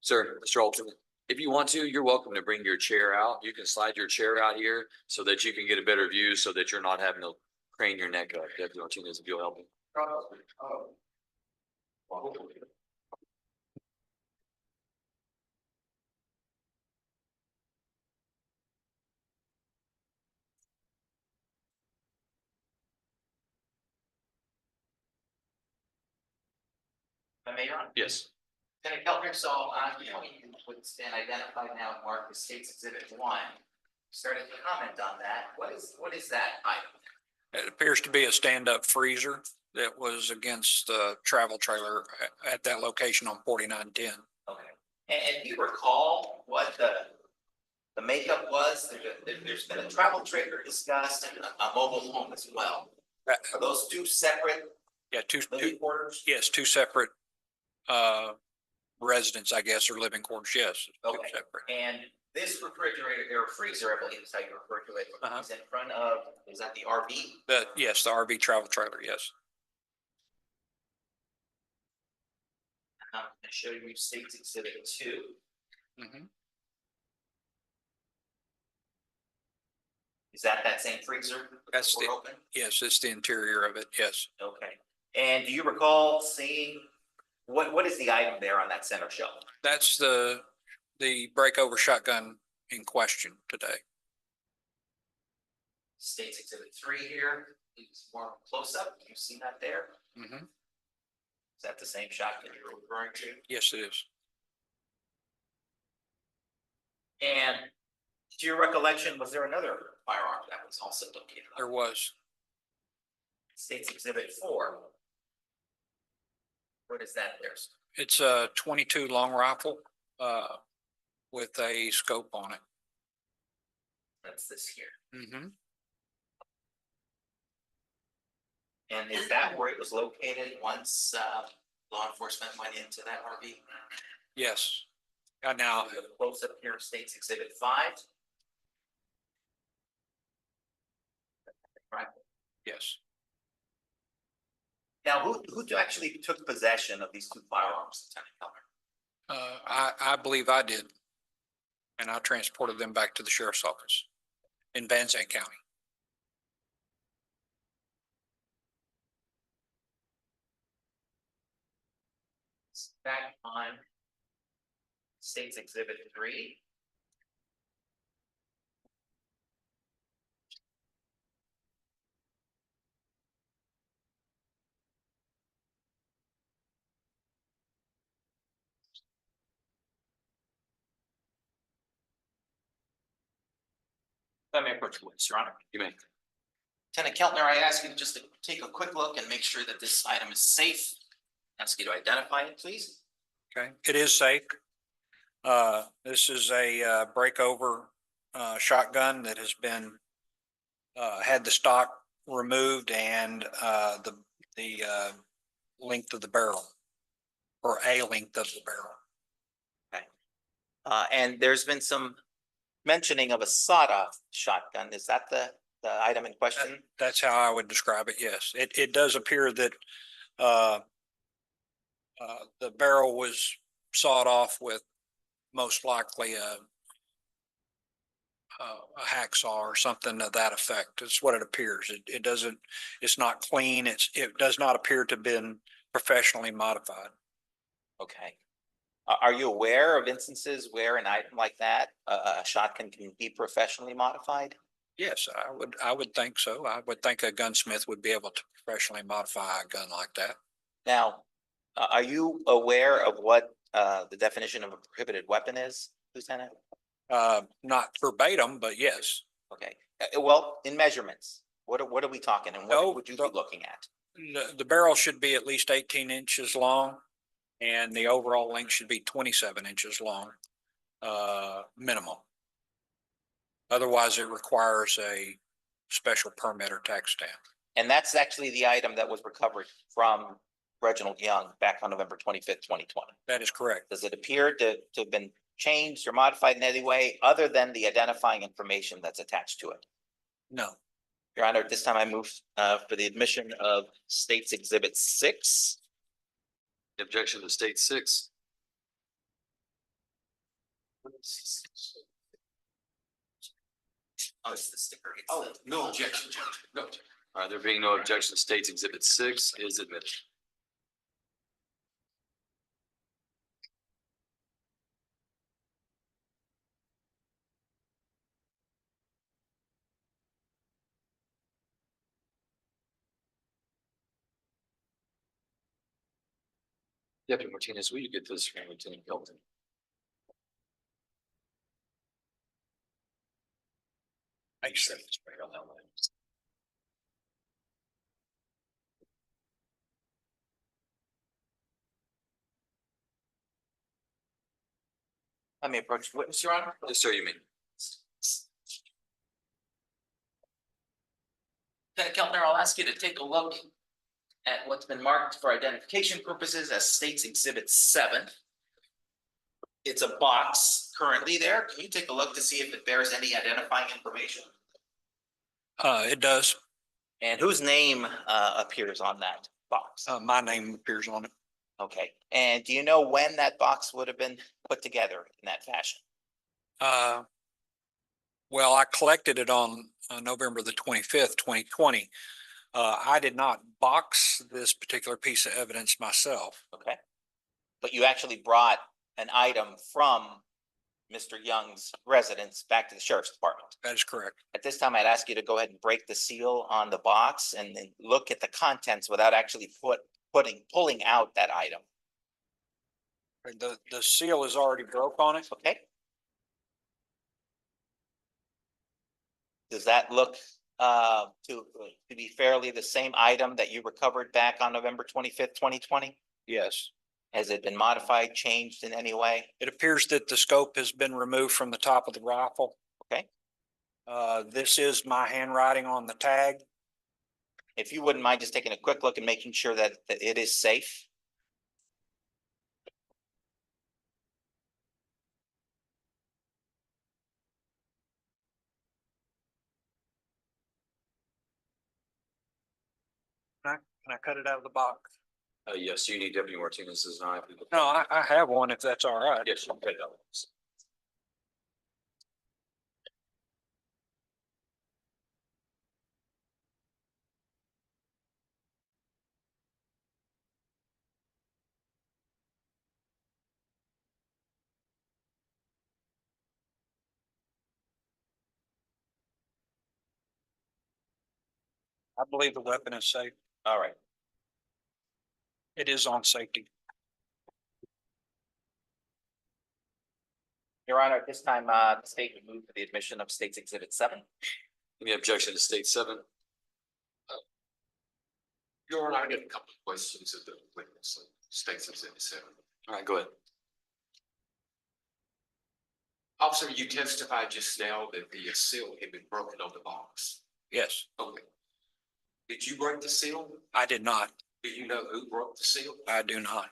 sir, Mr. Alternate, if you want to, you're welcome to bring your chair out. You can slide your chair out here so that you can get a better view so that you're not having to crane your neck up. Deputy Martinez, if you'll help me. Mayor? Yes. Lieutenant Keltner, so, you know, you would stand identified now, marked as State's Exhibit 1. Started to comment on that. What is that item? It appears to be a stand-up freezer that was against the travel trailer at that location on 4910. Okay. And do you recall what the makeup was? There's been a travel trailer discussed and a mobile home as well. Are those two separate Yeah, living quarters? yes, two separate residents, I guess, or living quarters, yes. Two Okay. separate. And this refrigerator or freezer, I believe is how you refer to it, is in front of, is that the RV? Yes, the RV travel trailer, yes. I'm gonna show you State's Exhibit 2. Mhm. Is that same freezer? That's Door the- open? Yes, it's the interior of it, yes. Okay. And do you recall seeing, what is the item there on that center shelf? That's the breakover shotgun in question today. State's Exhibit 3 here, is more close up. Can you see that there? Mhm. Is that the same shotgun you're referring to? Yes, it is. And to your recollection, was there another firearm that was also located? There was. State's Exhibit 4. What is that there? It's a 22 long rifle with a scope on it. That's this here. Mm-hmm. And is that where it was located once law enforcement went into that RV? Yes. Now, Close up here, State's Exhibit 5. Right. yes. Now, who actually took possession of these two firearms, Lieutenant Keller? I believe I did. And I transported them back to the sheriff's office in Van Zandt County. Back on State's Exhibit 3. Let me approach the witness, Your Honor. You may. Lieutenant Keltner, I ask you just to take a quick look and make sure that this item is safe. Ask you to identify it, please. Okay, it is safe. This is a breakover shotgun that has been had the stock removed and the length of the barrel, or a length of the barrel. And there's been some mentioning of a sawed-off shotgun. Is that the item in question? That's how I would describe it. Yes, it does appear that the barrel was sawed off with most likely a hacksaw or something to that effect. It's what it appears. It doesn't, it's not clean. It does not appear to have been professionally modified. Okay. Are you aware of instances where an item like that, a shotgun, can be professionally modified? Yes, I would think so. I would think a gunsmith would be able to professionally modify a gun like that. Now, are you aware of what the definition of a prohibited weapon is, Lieutenant? Not verbatim, but yes. Okay, well, in measurements, what are we talking, and No, what would you be looking at? The barrel should be at least 18 inches long, and the overall length should be 27 inches long, minimum. Otherwise, it requires a special permit or tax stamp. And that's actually the item that was recovered from Reginald Young back on November 25th, 2020. That is correct. Does it appear to have been changed or modified in any way other than the identifying information that's attached to it? No. Your Honor, at this time I move for the admission of State's Exhibit 6. Objection to state 6. Oh, it's the sticker. It's Oh, the- no objection, Judge. No. All right, there being no objection, State's Exhibit 6 is admitted. Deputy Martinez, will you get this from Lieutenant Hilton? Make sure it's right on that line. Let me approach the witness, Your Honor. Yes, sir, you mean. Lieutenant Keltner, I'll ask you to take a look at what's been marked for identification purposes as State's Exhibit 7. It's a box currently there. Can you take a look to see if it bears any identifying information? It does. And whose name appears on that box? My name appears on it. Okay, and do you know when that box would have been put together in that fashion? Well, I collected it on November the 25th, 2020. I did not box this particular piece of evidence myself. Okay. But you actually brought an item from Mr. Young's residence back to the sheriff's department. That is correct. At this time, I'd ask you to go ahead and break the seal on the box and then look at the contents without actually pulling out that item. The seal is already broke on it. Okay? Does that look to be fairly the same item that you recovered back on November 25th, 2020? Yes. Has it been modified, changed in any way? It appears that the scope has been removed from the top of the rifle. Okay. This is my handwriting on the tag. If you wouldn't mind just taking a quick look and making sure that it is safe. Can I cut it out of the box? Yes, you need Deputy Martinez's knife. No, I have one if that's all right. Yes, you can cut it out. I believe the weapon is safe. All right. It is on safety. Your Honor, at this time, the state would move for the admission of State's Exhibit 7. Any objection to State 7? Your Honor, I got a couple of questions of the witness, State's Exhibit 7. All right, go ahead. Officer, you testified just now that the seal had been broken on the box. Yes, Okay. Did you break the seal? I did not. Do you know who broke the seal? I do not.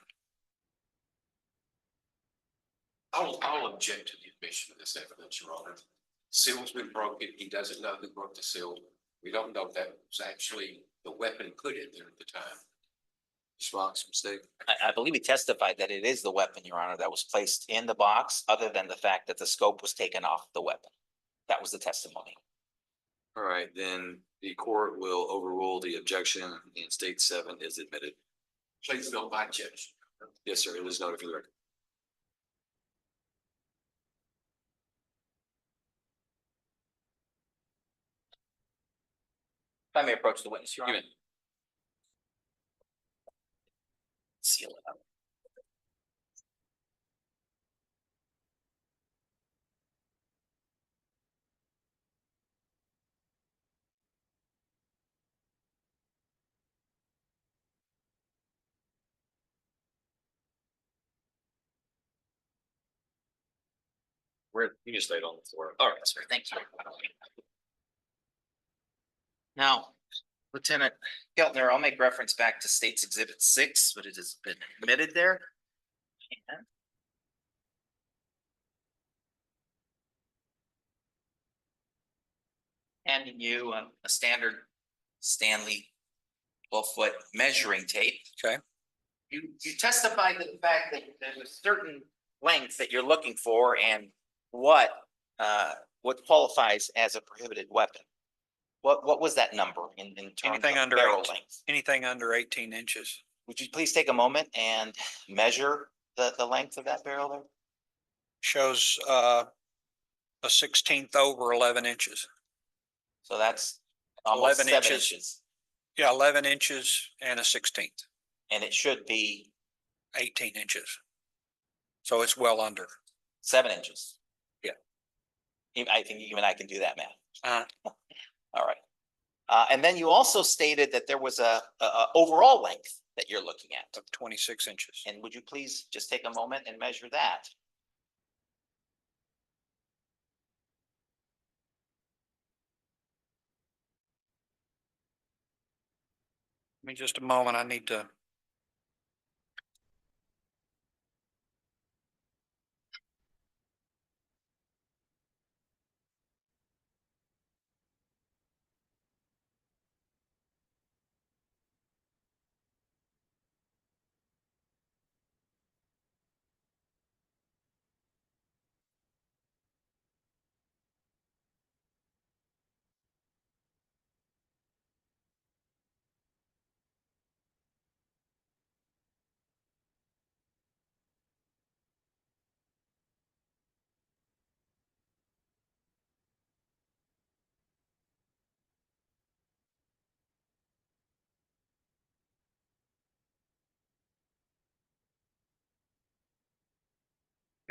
I'll object to the admission of this evidence, Your Honor. Seal's been broken. He doesn't know who broke the seal. We don't know that was actually the weapon put in there at the time. Response from State. I believe he testified that it is the weapon, Your Honor, that was placed in the box, other than the fact that the scope was taken off the weapon. That was the testimony. All right, then the court will overrule the objection and State 7 is admitted. Please note my objection. Yes, sir. It is noted for the record. If I may approach the witness, Your You Honor. may. Seal it up. You can stay on the floor. All right, sir. Thank you. Now, Lieutenant Keltner, I'll make reference back to State's Exhibit 6, but it has been admitted there. And handing you a standard Stanley 12-foot measuring tape. Okay. You testified to the fact that there's a certain length that you're looking for and what qualifies as a prohibited weapon. What was that number in terms Anything of under barrel 18. length? Anything under 18 inches. Would you please take a moment and measure the length of that barrel there? Shows a 16th over 11 inches. So that's almost 11 7 inches. inches. Yeah, 11 inches and a 16th. And it should be 18 inches. So it's well under. 7 inches. Yeah. I think even I can do that math. Uh, All right. And then you also stated that there was a overall length that you're looking at. of 26 inches. And would you please just take a moment and measure that? Give me just a moment. I need to.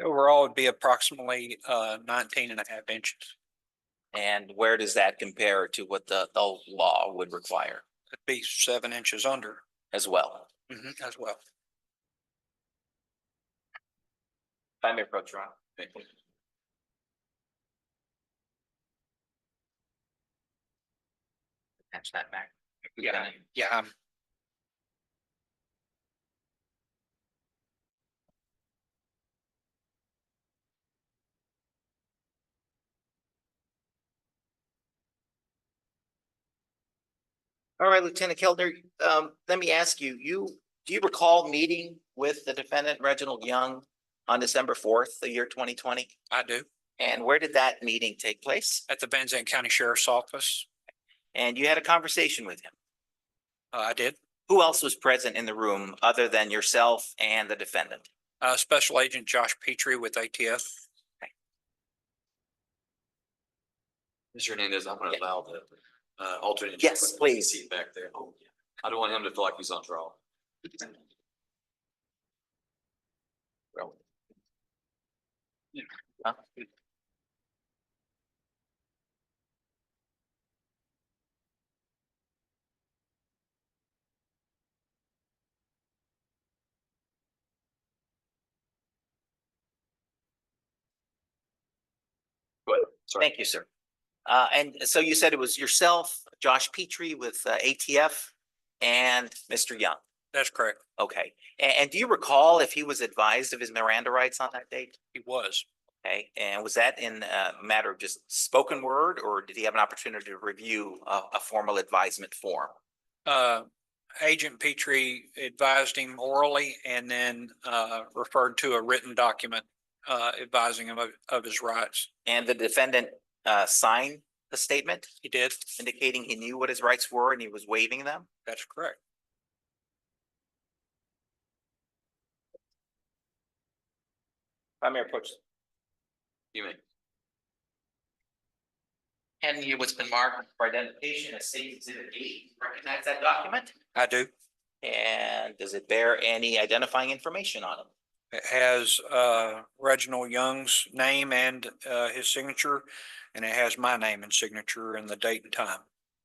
Overall would be approximately 19 and a half inches. And where does that compare to what the law would require It'd be 7 inches under as well? as well. If I may approach, Ron. Catch that back. Yeah. All right, Lieutenant Keltner, let me ask you, do you recall meeting with the defendant Reginald Young on December 4th, the year 2020? I do. And where did that meeting take place? At the Van Zandt County Sheriff's Office. And you had a conversation with him. I did. Who else was present in the room other than yourself and the defendant? Special Agent Josh Petrie with ATF. Mr. Hernandez, I'm gonna allow the alternate. Yes, please. Seat back there. I don't want him to feel like he's on trial. Huh? Good. Sorry. Thank you, sir. And so you said it was yourself, Josh Petrie with ATF, and Mr. Young. That's correct. Okay. And do you recall if he was advised of his Miranda rights on that date? He was. Okay. And was that in a matter of just spoken word, or did he have an opportunity to review a formal advisement form? Agent Petrie advised him orally and then referred to a written document advising him of his rights. And the defendant signed the statement He did. indicating he knew what his rights were and he was waiving them? That's correct. I may approach. You may. And you what's been marked for identification as State Exhibit 8. Recognize that document? I do. And does it bear any identifying information on it? It has Reginald Young's name and his signature, and it has my name and signature and the date and time.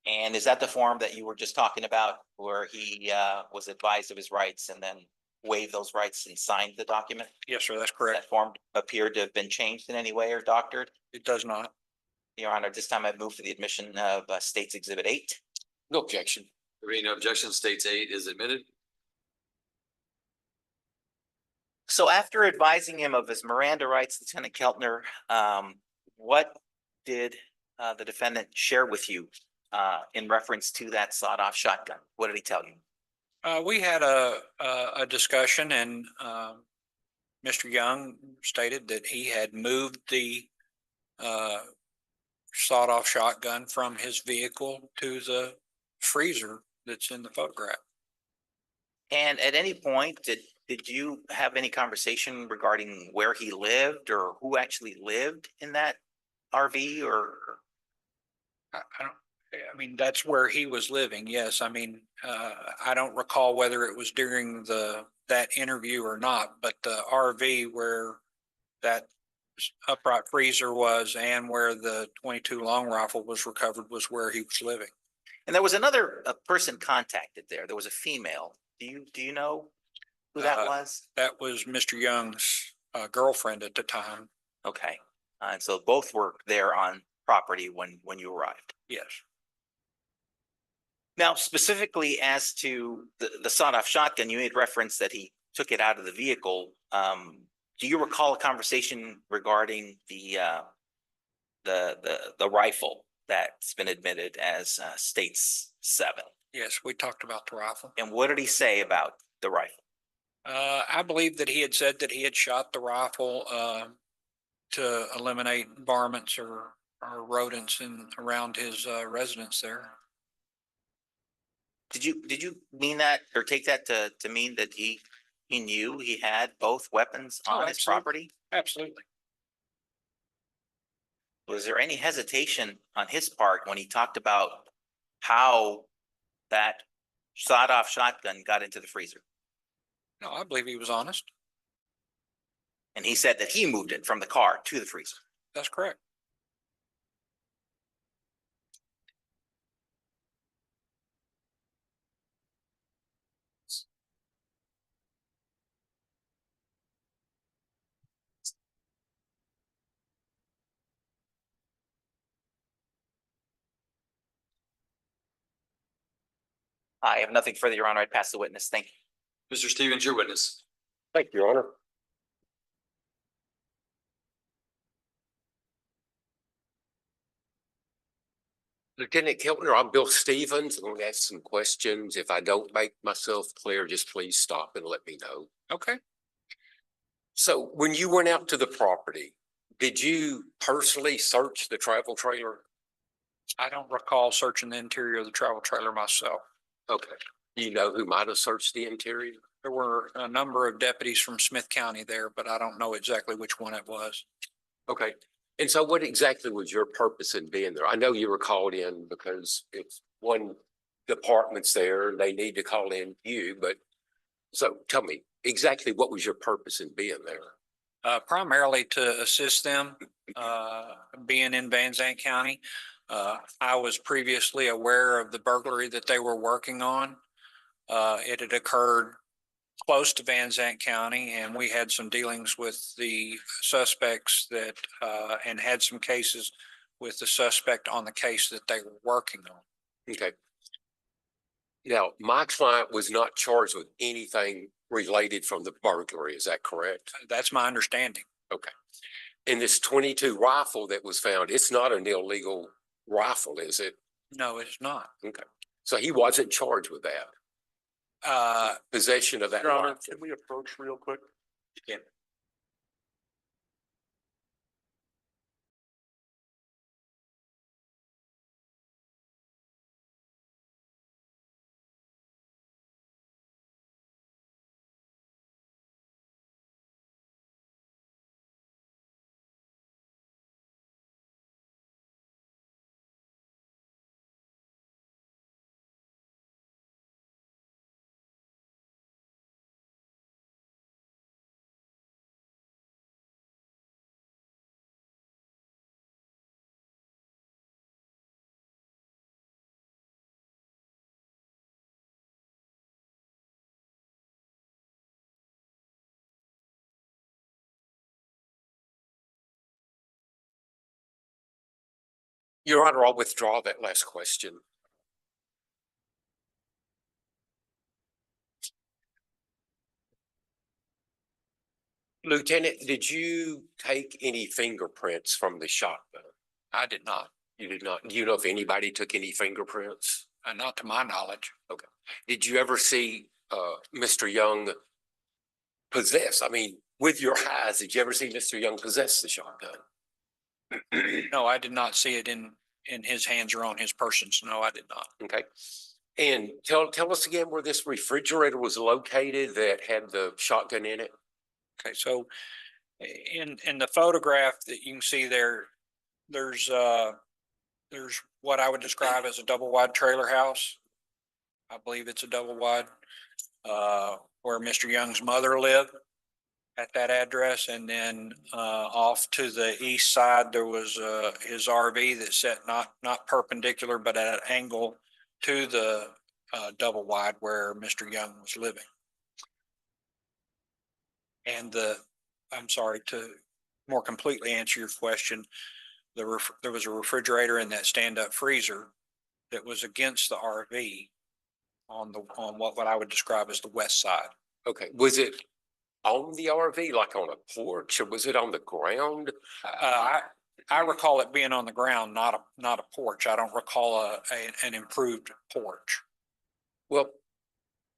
And is that the form that you were just talking about where he was advised of his rights and then waived those rights and signed the document? Yes, sir, that's That correct. form appeared to have been changed in any way or doctored? It does not. Your Honor, this time I move for the admission of State's Exhibit 8. No objection. There being no objection, states 8 is admitted. So after advising him of his Miranda rights, Lieutenant Keltner, what did the defendant share with you in reference to that sawed-off shotgun? What did he tell you? We had a discussion and Mr. Young stated that he had moved the sawed-off shotgun from his vehicle to the freezer that's in the photograph. And at any point, did you have any conversation regarding where he lived or who actually lived in that RV or? I don't, I mean, that's where he was living. Yes. I mean, I don't recall whether it was during that interview or not, but the RV where that upright freezer was and where the 22 long rifle was recovered was where he was living. And there was another person contacted there. There was a female. Do you know who that was? That was Mr. Young's girlfriend at the time. Okay. And so both were there on property when you arrived. Yes. Now, specifically as to the sawed-off shotgun, you made reference that he took it out of the vehicle. Do you recall a conversation regarding the rifle that's been admitted as states 7? Yes, we talked about the rifle. And what did he say about the rifle? I believe that he had said that he had shot the rifle to eliminate varmints or rodents around his residence there. Did you mean that or take that to mean that he knew he had both weapons on his property? Absolutely. Was there any hesitation on his part when he talked about how that sawed-off shotgun got into the freezer? No, I believe he was honest. And he said that he moved it from the car to the freezer. That's correct. I have nothing further, Your Honor. I'd pass the witness. Thank you. Mr. Stevens, your witness. Thank you, Your Honor. Lieutenant Keltner, I'm Bill Stevens. I'm going to ask some questions. If I don't make myself clear, just please stop and let me know. Okay. So when you went out to the property, did you personally search the travel trailer? I don't recall searching the interior of the travel trailer myself. Okay. Do you know who might have searched the interior? There were a number of deputies from Smith County there, but I don't know exactly which one it was. Okay. And so what exactly was your purpose in being there? I know you were called in because it's one department's there and they need to call in you, but so tell me exactly what was your purpose in being there? Primarily to assist them, being in Van Zandt County. I was previously aware of the burglary that they were working on. It had occurred close to Van Zandt County, and we had some dealings with the suspects that, and had some cases with the suspect on the case that they were working on. Okay. Now, my client was not charged with anything related from the burglary. Is that correct? That's my understanding. Okay. And this 22 rifle that was found, it's not an illegal rifle, is it? No, it's not. Okay. So he wasn't charged with that. Possession of that. Your Honor, rifle. can we approach real quick? Yeah. Your Honor, I'll withdraw that last question. Lieutenant, did you take any fingerprints from the shotgun? I did not. You did not. Do you know if anybody took any fingerprints? Not to my knowledge. Okay. Did you ever see Mr. Young possess? I mean, with your eyes, did you ever see Mr. Young possess the shotgun? No, I did not see it in his hands or on his person. So no, I did not. Okay. And tell us again where this refrigerator was located that had the shotgun in it. Okay, so in the photograph that you can see there, there's the there's what I would describe as a double wide trailer house. I believe it's a double wide, where Mr. Young's mother lived at that address. And then, off to the east side, there was, his RV that set not perpendicular, but at an angle to the, double wide where Mr. Young was living. And I'm sorry, to more completely answer your question, there was a refrigerator in that stand-up freezer that was against the RV on what I would describe as the west side. Okay, was it on the RV, like on a porch, or was it on the ground? I recall it being on the ground, not a porch. I don't recall an improved porch. Well,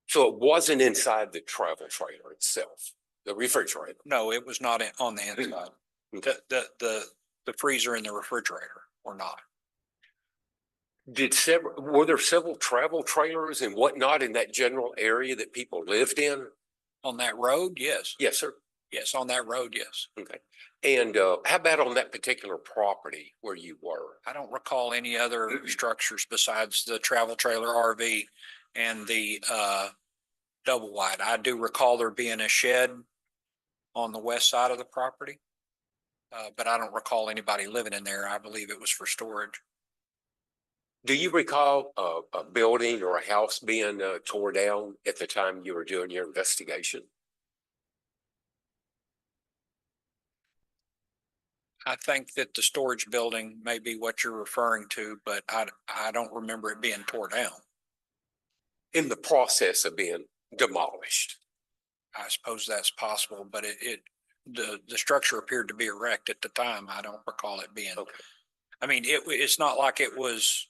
so it wasn't inside the travel trailer itself, the refrigerator. No, it was not on the inside. Okay. The freezer and the refrigerator were not. Were there several travel trailers and whatnot in that general area that people lived in? On that road, yes. Yes, sir. Yes, on that road, yes. Okay. And how about on that particular property where you were? I don't recall any other structures besides the travel trailer RV and the double wide. I do recall there being a shed on the west side of the property. But I don't recall anybody living in there. I believe it was for storage. Do you recall a building or a house being tore down at the time you were doing your investigation? I think that the storage building may be what you're referring to, but I don't remember it being tore down. In the process of being demolished? I suppose that's possible, but the structure appeared to be erect at the time. I don't recall it being. Okay. I mean, it's not like it was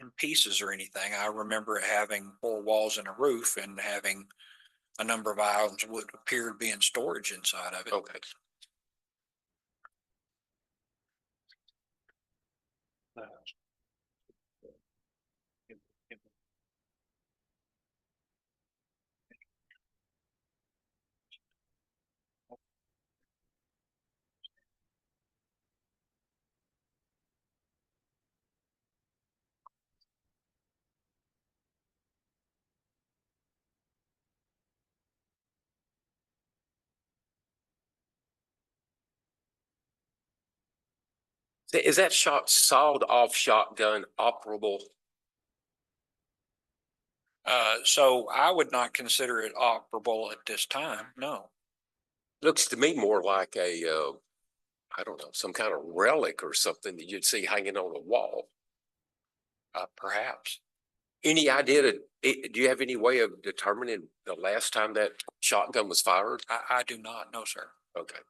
in pieces or anything. I remember it having 4 walls and a roof and having a number of items would appear to be in storage inside of it. Okay. Is that sawed off shotgun operable? So I would not consider it operable at this time. No. Looks to me more like I don't know, some kind of relic or something that you'd see hanging on the wall. Perhaps. Any idea do you have any way of determining the last time that shotgun was fired? I do not know, sir. Okay.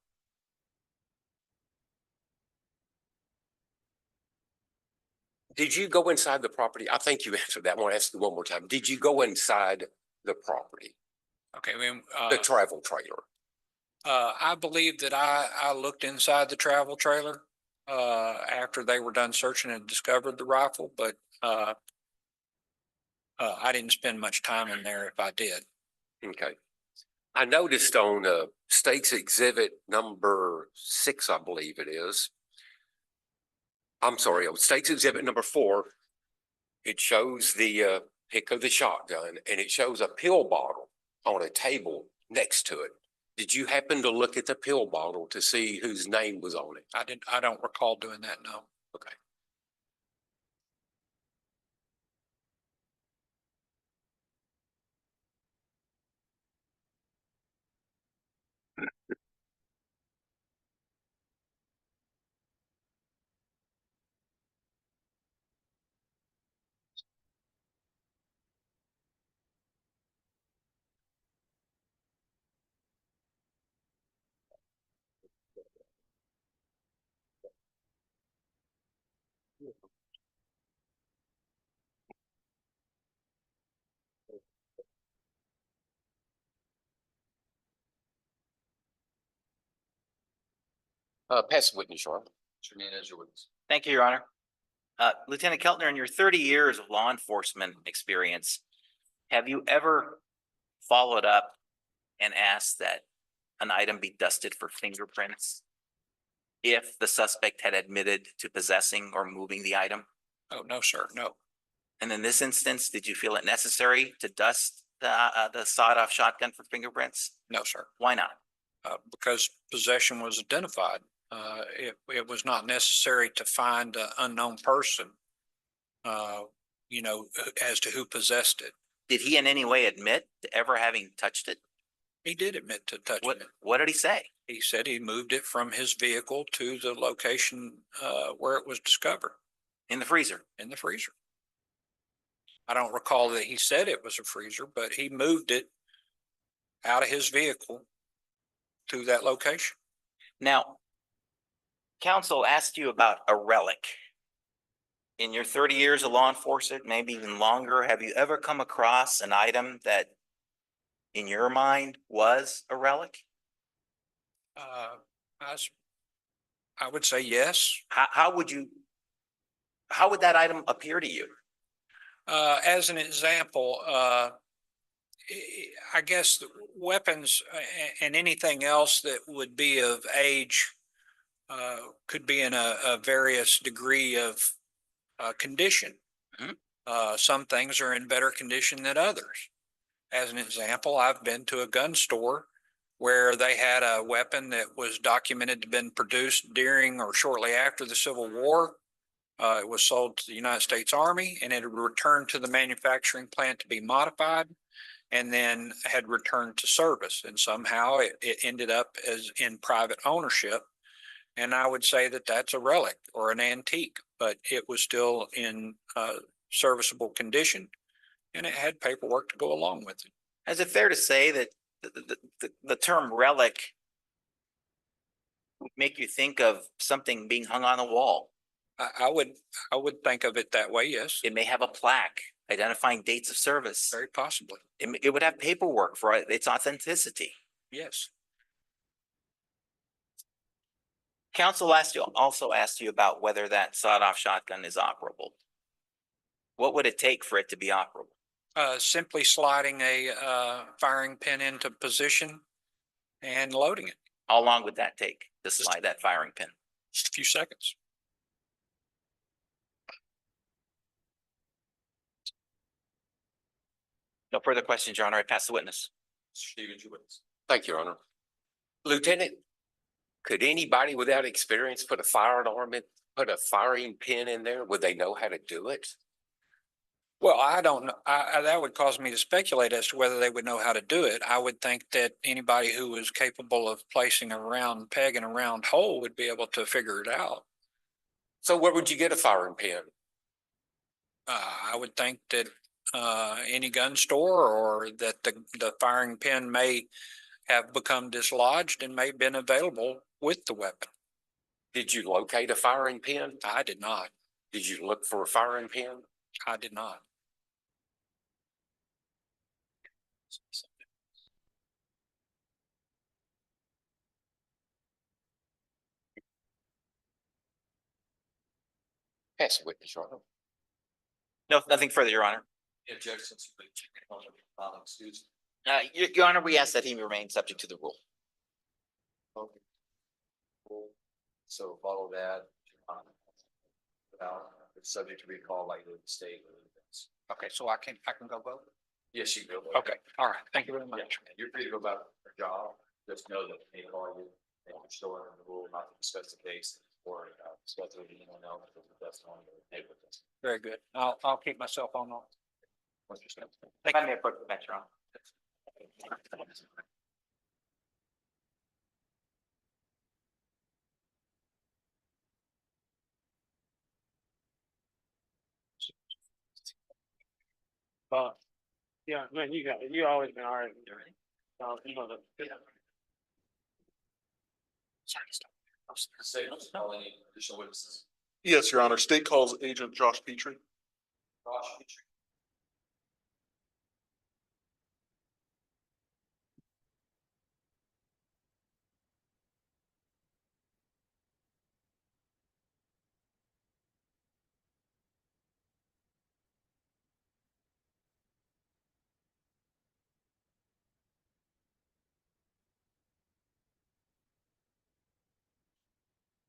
Did you go inside the property? I think you answered that. I want to ask you one more time. Did you go inside the property, Okay. I mean, the travel trailer? I believe that I looked inside the travel trailer after they were done searching and discovered the rifle, but I didn't spend much time in there if I did. Okay. I noticed on State's Exhibit number 6, I believe it is. I'm sorry, on State's Exhibit number 4, it shows the pick of the shotgun and it shows a pill bottle on a table next to it. Did you happen to look at the pill bottle to see whose name was on it? I don't recall doing that. No. Okay. Pass the witness, Your Honor. Hernandez, your witness. Thank you, Your Honor. Lieutenant Keltner, in your 30 years of law enforcement experience, have you ever followed up and asked that an item be dusted for fingerprints if the suspect had admitted to possessing or moving the item? Oh, no, sir, no. And in this instance, did you feel it necessary to dust the sawed-off shotgun for fingerprints? No, sir. Why not? Because possession was identified. It was not necessary to find an unknown person, you know, as to who possessed it. Did he in any way admit to ever having touched it? He did admit to touching What, it. what did he say? He said he moved it from his vehicle to the location where it was discovered, In the freezer? in the freezer. I don't recall that he said it was a freezer, but he moved it out of his vehicle to that location. Now, counsel asked you about a relic. In your 30 years of law enforcement, maybe even longer, have you ever come across an item that in your mind was a relic? I would say yes. How would that item appear to you? As an example, I guess the weapons and anything else that would be of age could be in a various degree of condition. Mhm. Some things are in better condition than others. As an example, I've been to a gun store where they had a weapon that was documented to have been produced during or shortly after the Civil War. It was sold to the United States Army and it had returned to the manufacturing plant to be modified and then had returned to service. And somehow it ended up as in private ownership. And I would say that that's a relic or an antique, but it was still in serviceable condition and it had paperwork to go along with it. Is it fair to say that the term relic would make you think of something being hung on the wall? I would think of it that way. Yes, It may have a plaque identifying dates of service. very possibly. It would have paperwork for its authenticity. Yes. Counsel also asked you about whether that sawed-off shotgun is operable. What would it take for it to be operable? Simply sliding a firing pin into position and loading it. How long would that take to slide that firing pin? Just a few seconds. No further questions, Your Honor. I pass the witness. Stevens, you witness. Thank you, Your Honor. Lieutenant, could anybody without experience put a firing pin in there? Would they know how to do it? Well, I don't know. That would cause me to speculate as to whether they would know how to do it. I would think that anybody who was capable of placing a round peg in a round hole would be able to figure it out. So where would you get a firing pin? I would think that any gun store or that the firing pin may have become dislodged and may have been available with the weapon. Did you locate a firing pin? I did not. Did you look for a firing pin? I did not. Pass the witness, Your Honor. No, nothing further, Your Honor. Objections. Excuse. Your Honor, we ask that he remain subject to the rule. So follow that. Without, it's subject to recall like the state. Okay, so I can go vote? Yes, you can go. Okay, all right. Thank you very much. You're free to go about your job. Just know that they call you, they can store in the rule not to discuss the case or discuss it with anyone else with the testimony or neighbor. Very good. I'll keep myself on. What's your step? If I may approach the bench, Your Honor. Yeah, man, you always been all right. You know, Say, no, any additional witnesses? Yes, Your Honor. State calls Agent Josh Petrie.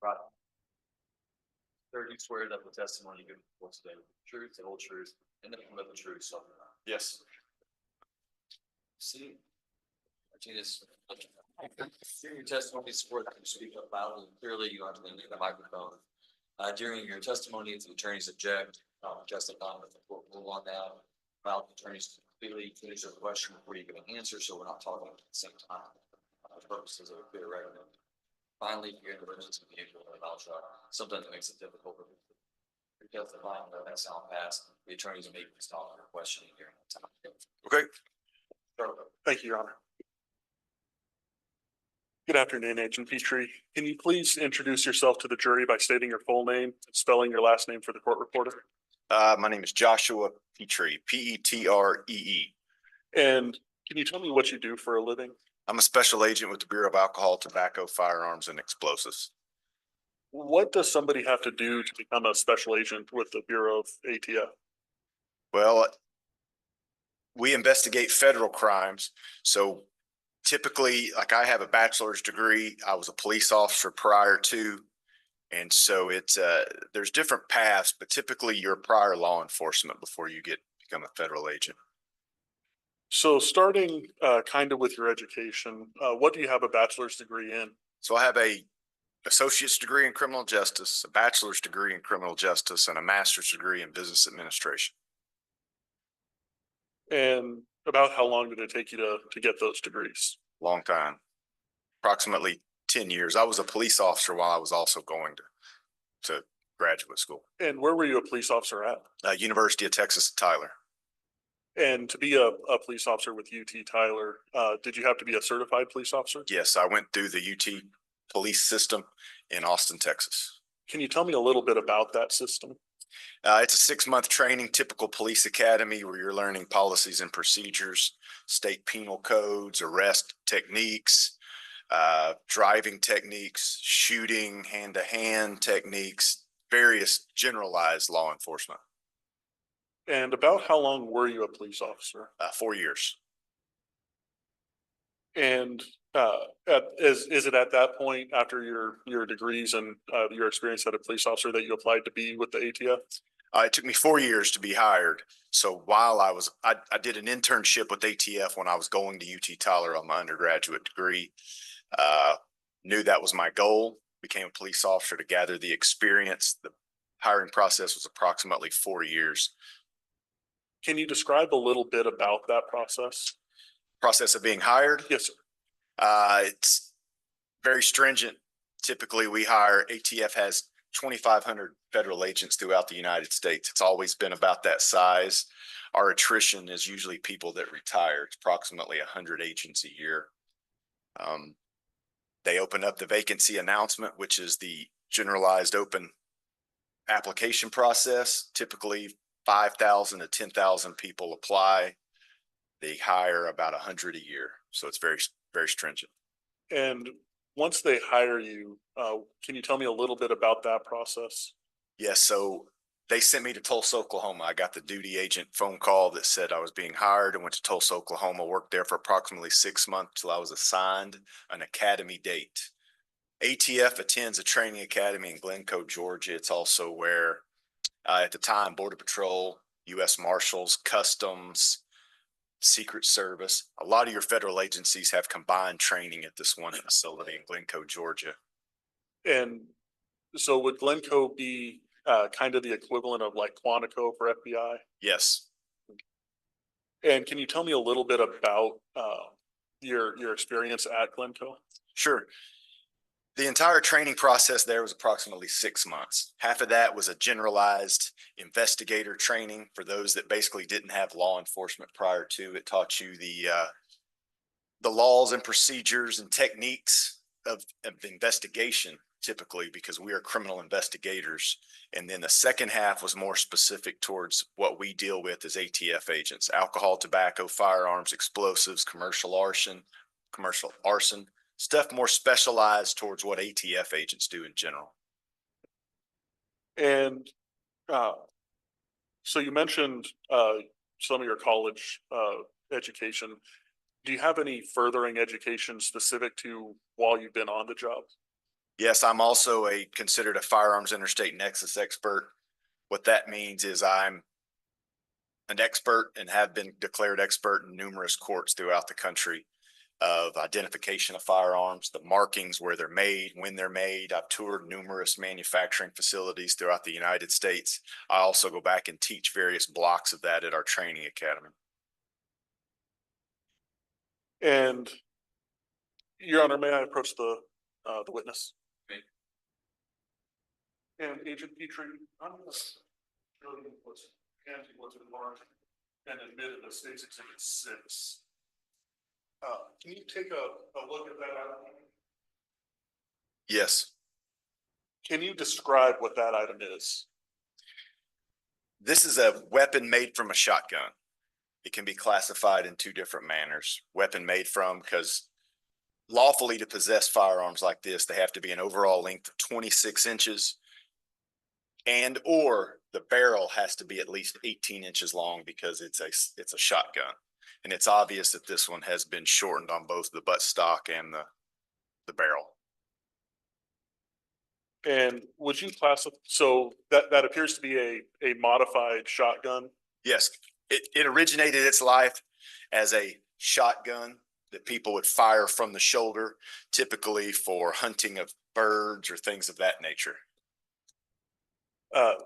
Right. Third, you swear that the testimony you give before today, will be the truth, the whole truth, and nothing but the truth, so. Yes. See. Martinez. During your testimony, support that you speak up loudly and clearly, you have to lean in the microphone. During your testimony, if the attorneys object, justify with the court rule on that. Allow the attorneys to completely finish their question before you give an answer, so we're not talking at the same time. For purposes of a clear record. Finally, if you're in the emergency vehicle or a mouth shot, sometimes it makes it difficult. Because the line of that sound pass, the attorneys may be stopping your questioning during that time. Okay. Thank you, Your Honor. Good afternoon, Agent Petrie. Can you please introduce yourself to the jury by stating your full name and spelling your last name for the court reporter? My name is Joshua Petrie, Petree. And can you tell me what you do for a living? I'm a special agent with the Bureau of Alcohol, Tobacco, Firearms, and Explosives. What does somebody have to do to become a special agent with the Bureau of ATF? Well, we investigate federal crimes. So typically, like I have a bachelor's degree. I was a police officer prior to. And so it's there's different paths, but typically you're prior law enforcement before you become a federal agent. So starting kind of with your education, what do you have a bachelor's degree in? So I have a associate's degree in criminal justice, a bachelor's degree in criminal justice, and a master's degree in business administration. And about how long did it take you to get those degrees? Long time, approximately 10 years. I was a police officer while I was also going to graduate school. And where were you a police officer at? University of Texas at Tyler. And to be a police officer with UT Tyler, did you have to be a certified police officer? Yes, I went through the UT police system in Austin, Texas. Can you tell me a little bit about that system? It's a 6-month training, typical police academy where you're learning policies and procedures, state penal codes, arrest techniques, driving techniques, shooting, hand-to-hand techniques, various generalized law enforcement. And about how long were you a police officer? 4 years. And is it at that point after your degrees and your experience as a police officer that you applied to be with the ATF? It took me 4 years to be hired. So while I did an internship with ATF when I was going to UT Tyler on my undergraduate degree. Knew that was my goal, became a police officer to gather the experience. The hiring process was approximately 4 years. Can you describe a little bit about that process? Process of being hired? Yes, sir. It's very stringent. Typically, ATF has 2,500 federal agents throughout the United States. It's always been about that size. Our attrition is usually people that retire. It's approximately 100 agents a year. They open up the vacancy announcement, which is the generalized open application process. Typically 5,000 to 10,000 people apply. They hire about 100 a year. So it's very, very stringent. And once they hire you, can you tell me a little bit about that process? Yes. So they sent me to Tulsa, Oklahoma. I got the duty agent phone call that said I was being hired and went to Tulsa, Oklahoma, worked there for approximately 6 months till I was assigned an academy date. ATF attends a training academy in Glencoe, Georgia. It's also where at the time, Border Patrol, U.S. Marshals, Customs, Secret Service, a lot of your federal agencies have combined training at this one facility in Glencoe, Georgia. And so would Glencoe be kind of the equivalent of like Quantico for FBI? Yes. And can you tell me a little bit about your experience at Glencoe? Sure. The entire training process there was approximately 6 months. Half of that was a generalized investigator training for those that basically didn't have law enforcement prior to. It taught you the laws and procedures and techniques of investigation, typically, because we are criminal investigators. And then the second half was more specific towards what we deal with as ATF agents: alcohol, tobacco, firearms, explosives, commercial arson, stuff more specialized towards what ATF agents do in general. And so you mentioned some of your college education. Do you have any furthering education specific to while you've been on the job? Yes, I'm also considered a firearms interstate nexus expert. What that means is I'm an expert and have been declared expert in numerous courts throughout the country of identification of firearms, the markings, where they're made, when they're made. I've toured numerous manufacturing facilities throughout the United States. I also go back and teach various blocks of that at our training academy. And Your Honor, may I approach the witness? May. And Agent Petrie, I'm gonna show you what's marked and admitted as State's Exhibit 6. Can you take a look at that item? Yes, Can you describe what that item is? this is a weapon made from a shotgun. It can be classified in two different manners. Weapon made from, because lawfully to possess firearms like this, they have to be an overall length of 26 inches. And or the barrel has to be at least 18 inches long because it's a shotgun. And it's obvious that this one has been shortened on both the buttstock and the barrel. And would you classify, so that appears to be a modified shotgun? Yes, it originated its life as a shotgun that people would fire from the shoulder, typically for hunting of birds or things of that nature.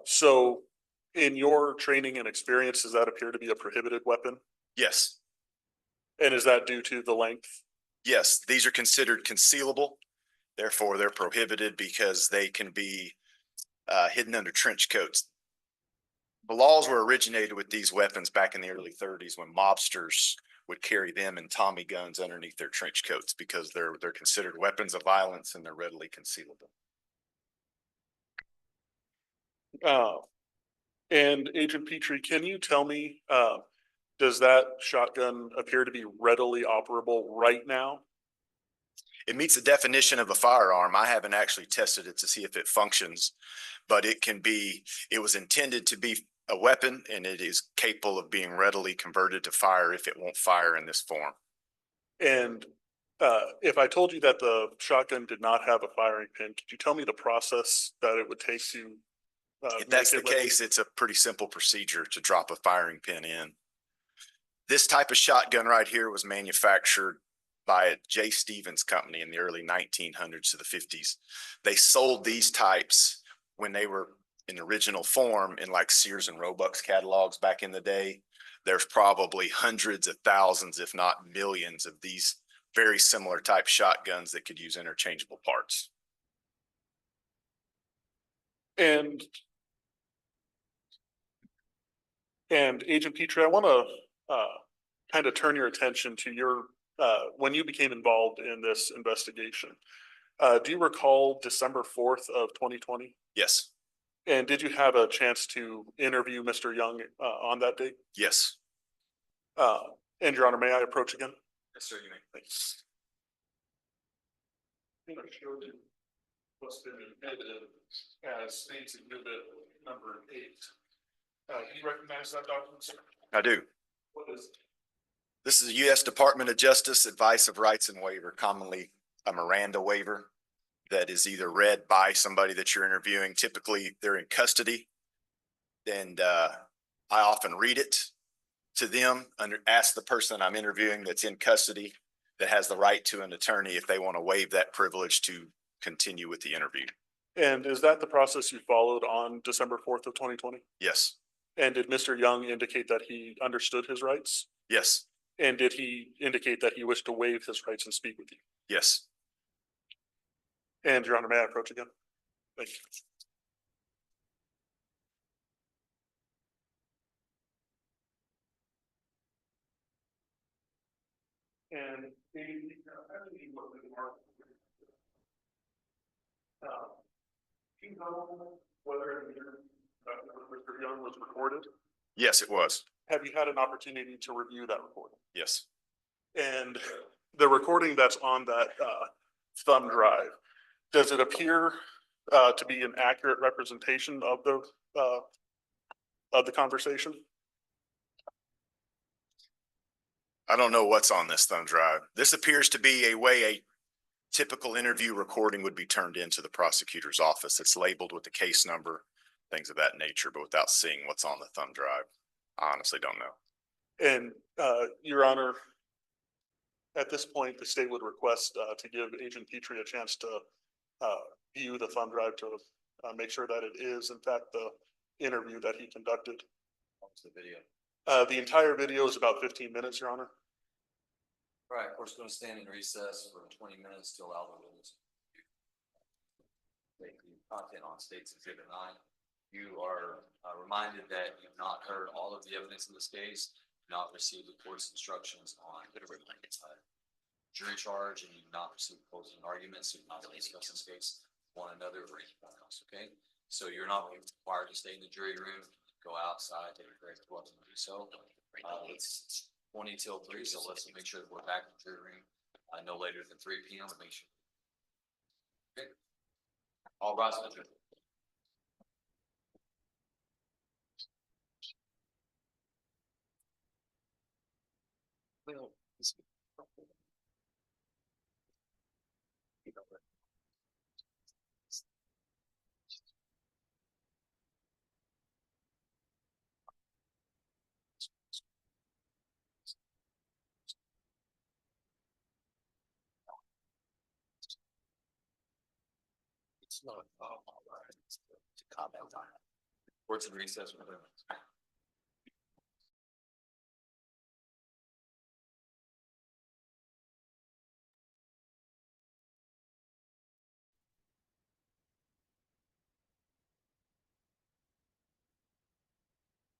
So in your training and experience, does that appear to be a prohibited weapon? Yes, And is that due to the length? yes, these are considered concealable. Therefore, they're prohibited because they can be hidden under trench coats. The laws were originated with these weapons back in the early 30s when mobsters would carry them and Tommy guns underneath their trench coats because they're considered weapons of violence and they're readily concealable. And Agent Petrie, can you tell me, does that shotgun appear to be readily operable right now? It meets the definition of a firearm. I haven't actually tested it to see if it functions, but it was intended to be a weapon and it is capable of being readily converted to fire if it won't fire in this form. And if I told you that the shotgun did not have a firing pin, could you tell me the process that it would take to? If that's the case, it's a pretty simple procedure to drop a firing pin in. This type of shotgun right here was manufactured by a J. Stevens company in the early 1900s to the 50s. They sold these types when they were in original form in like Sears and Roebuck's catalogs back in the day. There's probably hundreds of thousands, if not millions, of these very similar type shotguns that could use interchangeable parts. And Agent Petrie, I want to kind of turn your attention to your when you became involved in this investigation. Do you recall December 4th of 2020? Yes. And did you have a chance to interview Mr. Young on that date? Yes. And Your Honor, may I approach again? Yes, sir. You may. Thanks. I'm going to show you what's been admitted as State's Exhibit number 8. Do you recognize that document, sir? I do. What is it? This is a U.S. Department of Justice Advice of Rights and Waiver, commonly a Miranda waiver that is either read by somebody that you're interviewing. Typically, they're in custody. And I often read it to them, ask the person I'm interviewing that's in custody that has the right to an attorney if they want to waive that privilege to continue with the interview. And is that the process you followed on December 4th of 2020? Yes. And did Mr. Young indicate that he understood his rights? Yes. And did he indicate that he wished to waive his rights and speak with you? Yes. And Your Honor, may I approach again? Thank you. And do you know whether Mr. Young was recorded? Yes, it was. Have you had an opportunity to review that recording? Yes. And the recording that's on that thumb drive, does it appear to be an accurate representation of the conversation? I don't know what's on this thumb drive. This appears to be a way typical interview recording would be turned into the prosecutor's office. It's labeled with the case number, things of that nature, but without seeing what's on the thumb drive, I honestly don't know. And, Your Honor, at this point, the state would request, to give Agent Petrie a chance to, view the thumb drive to, make sure that it is in fact the interview that he conducted. What's the video? The entire video is about 15 minutes, Your Honor. All right, we're just gonna stand in recess for 20 minutes to allow the witness. Take the content on State's Exhibit 9. You are reminded that you've not heard all of the evidence in this case, not received the court's instructions on jury charge, and you've not received closing arguments, you've not discussed this case one another or anyone else, okay? So you're not required to stay in the jury room, go outside, take a break, welcome to do so. It's 20 till 3, so let's make sure that we're back in the jury room, no later than 3 p.m. to make sure. Okay. All rise. Well, It's not. To comment on it. court's in recess.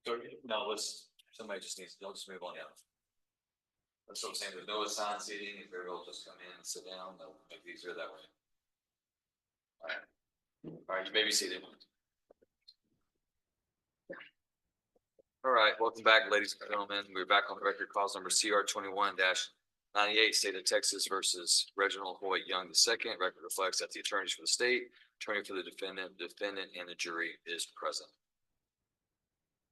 So, no, somebody just needs, they'll just move on down. That's what I'm saying, there's no assigned seating, if everybody will just come in and sit down, they'll make it easier that way. All right, you may be seated. All right, welcome back, ladies and gentlemen. We're back on the record, cause number CR 21-98, State of Texas versus Reginald Hoyt Young II. Record reflects that the attorneys for the state, attorney for the defendant, and the jury is present.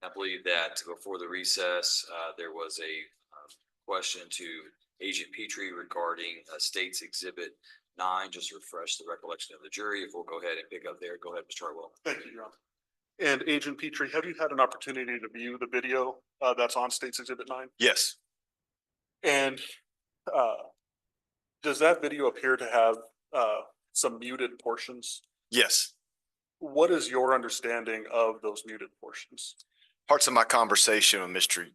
I believe that before the recess, there was a question to Agent Petrie regarding State's Exhibit 9. Just refresh the recollection of the jury. If we'll go ahead and pick up there, go ahead, Mr. Harwell. Thank you, Your Honor. And Agent Petrie, have you had an opportunity to view the video, that's on State's Exhibit 9? Yes, And, does that video appear to have, some muted portions? yes. What is your understanding of those muted portions? Parts of my conversation with Mr.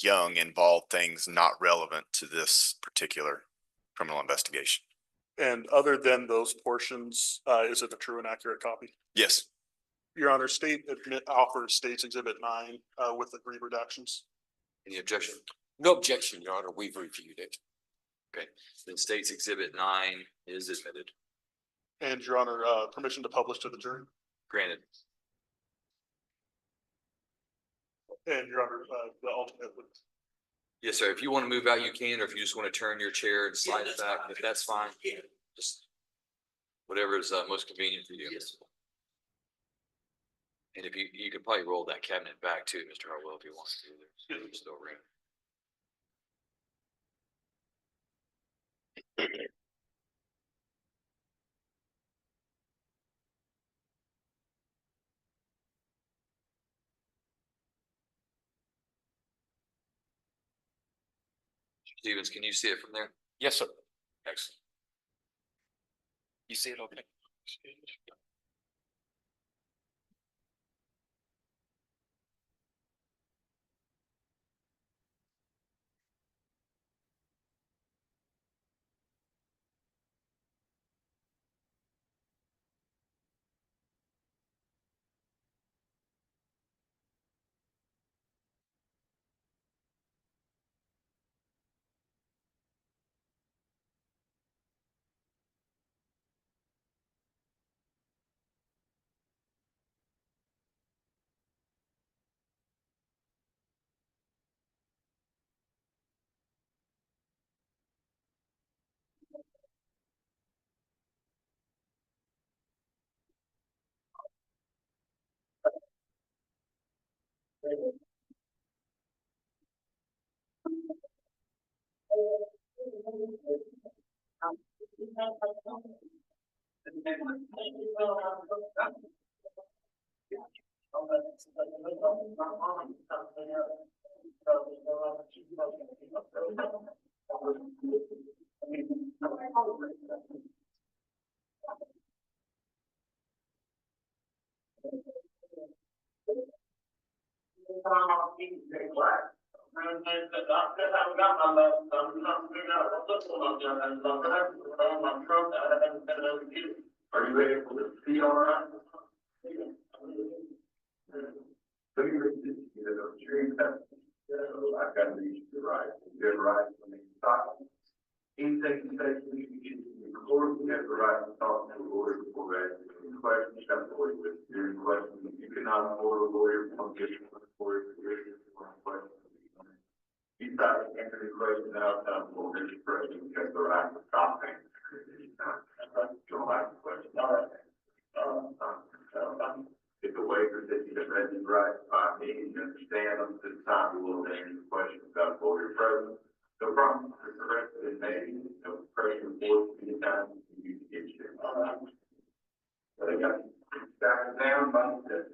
Young involved things not relevant to this particular criminal investigation. And other than those portions, is it a true and accurate copy? Yes, Your Honor, offers State's Exhibit 9, with agreed redactions. Any objection? No objection, Your Honor. We've reviewed it. Okay, then State's Exhibit 9 is admitted. And Your Honor, permission to publish to the jury. Granted. And Your Honor, the alternate would. Yes, sir. If you want to move out, you can, or if you just want to turn your chair and slide it back, if that's fine. Just whatever is most convenient for you. Yes. And if you could probably roll that cabinet back too, Mr. Harwell, if you want to. There's still room. Stevens, can you see it from there? Yes, sir. Excellent. You see it okay? Are you ready for the PRI? Let me read this, you know, during that, I've got to read the right, you have the right to make a stop. Anything you say, the court, you have the right to talk to a lawyer before asking any questions, you have to lawyer with your questions, you cannot order a lawyer from getting a lawyer for your question. You got to answer the question outside of lawyer's question, you have the right to stop answering. Don't ask the question. All right. If the waiver that you have read is right, by me, you understand them, this time we will answer the question about lawyer presence. No problem, you're correct, it may be, no pressure force, anytime you get you. All right. But I got back down, but that.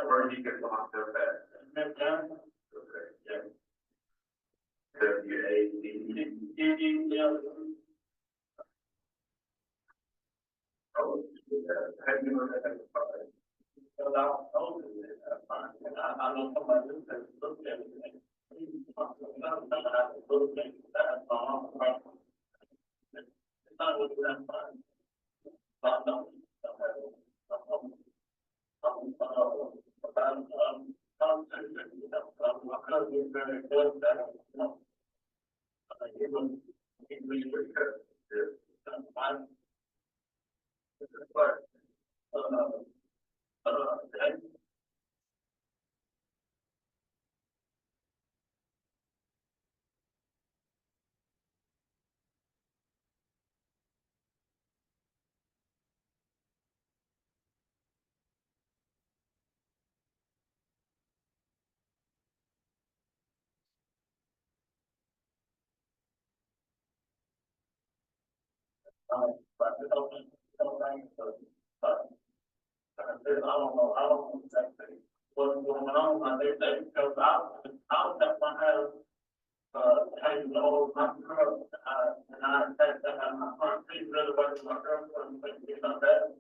Where did you get locked up at? Okay, yeah. Oh, have you ever had a fire? I know somebody who has looked at it. It's not what you're fine. I don't know exactly what's going on. Because I was at my house, taking the old my truck, and I had that on my front seat, really wasn't my girlfriend, thinking about that.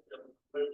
We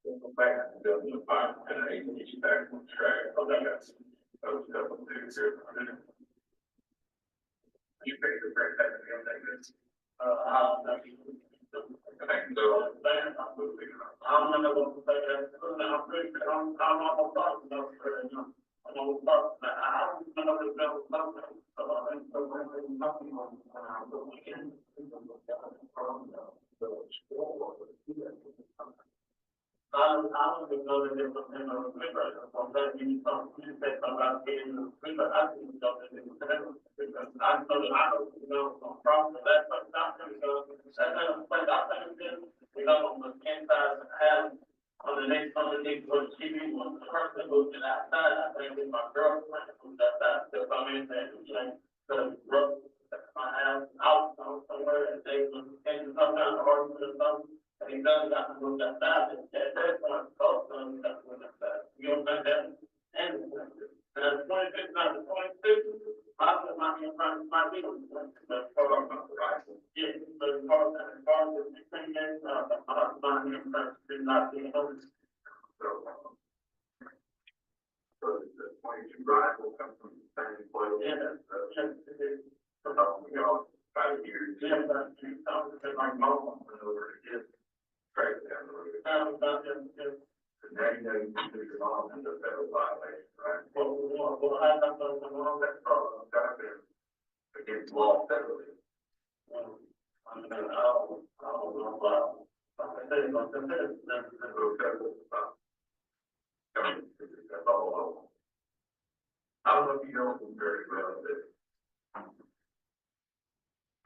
Go back to the five and eight, get you back on track. Oh, that's those couple of things here. You pay the break that you don't take this. I'm gonna go to that. I'm not talking about it. I'm gonna talk. I'm gonna go something. So I think so nothing on the weekend. On the next was TV was the person who was outside, I think it's my girlfriend who's outside, so I mean, the road, my house, out somewhere, and they was in some kind of argument or something, and he doesn't got to move outside, and that's when I told them, got to move outside. You know, that, and the 26, not the 26, I put my in front of my people, but for right. Yeah, but as far as the 16 days, my in front did not be able to. So the 22 rifle comes from the same place. Yeah, you know, 5 years. Yeah, but you know, because my mom went over to get trade down the road. And now you know you can do your mom in the federal violation, right? Well, I don't know the law that problem got there against law federally. I mean, I don't know about. I say, like, that's all. I don't know if you know them very well, but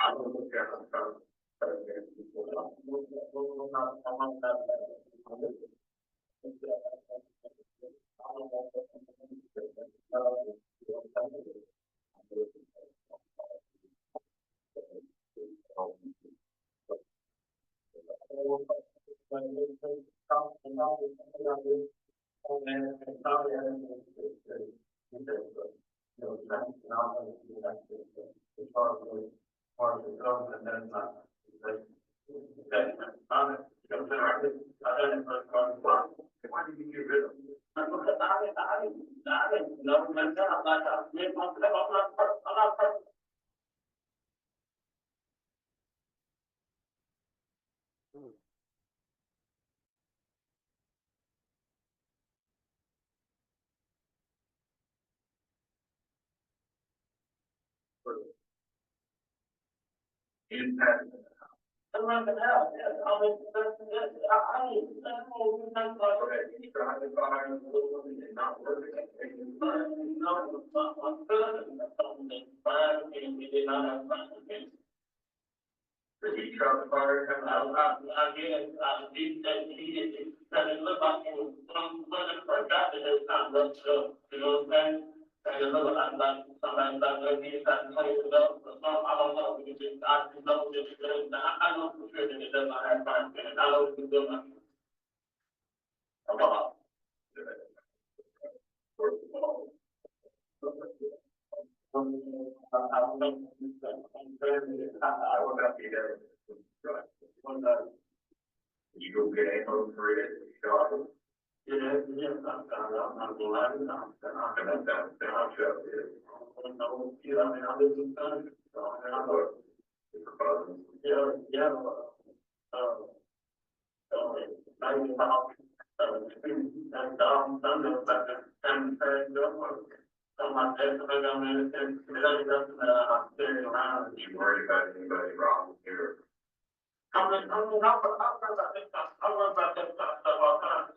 I don't look at them. Why did you get rid of it? I didn't know myself, like I did myself, I'm not perfect. I'm not gonna have, yeah, I mean, I mean, that's all we have to like, he's trying to find a little bit and not working. No, it's not one person, that's something that's fine, and we did not have fun against. Did he try to fire him? I did, he did, and it looked like it was, when it first got there, it was kind of roughed up, you know what I'm saying? And it looked like somebody like he tried to clean it up, but I don't know, because I just know that it does, I know for sure that it does not have fire, and I know it's doing nothing. I will not be there. Right. One day. You go get ammo for it, shot it. Yeah, I'm glad I'm I'll show you. I mean, I live in Sun, so I know. Yeah. Maybe about, some of that, and so my dad, I got me, and it doesn't, I'm staring around. You worried about anybody wrong here? I worry about this stuff, I worry about this stuff all the time.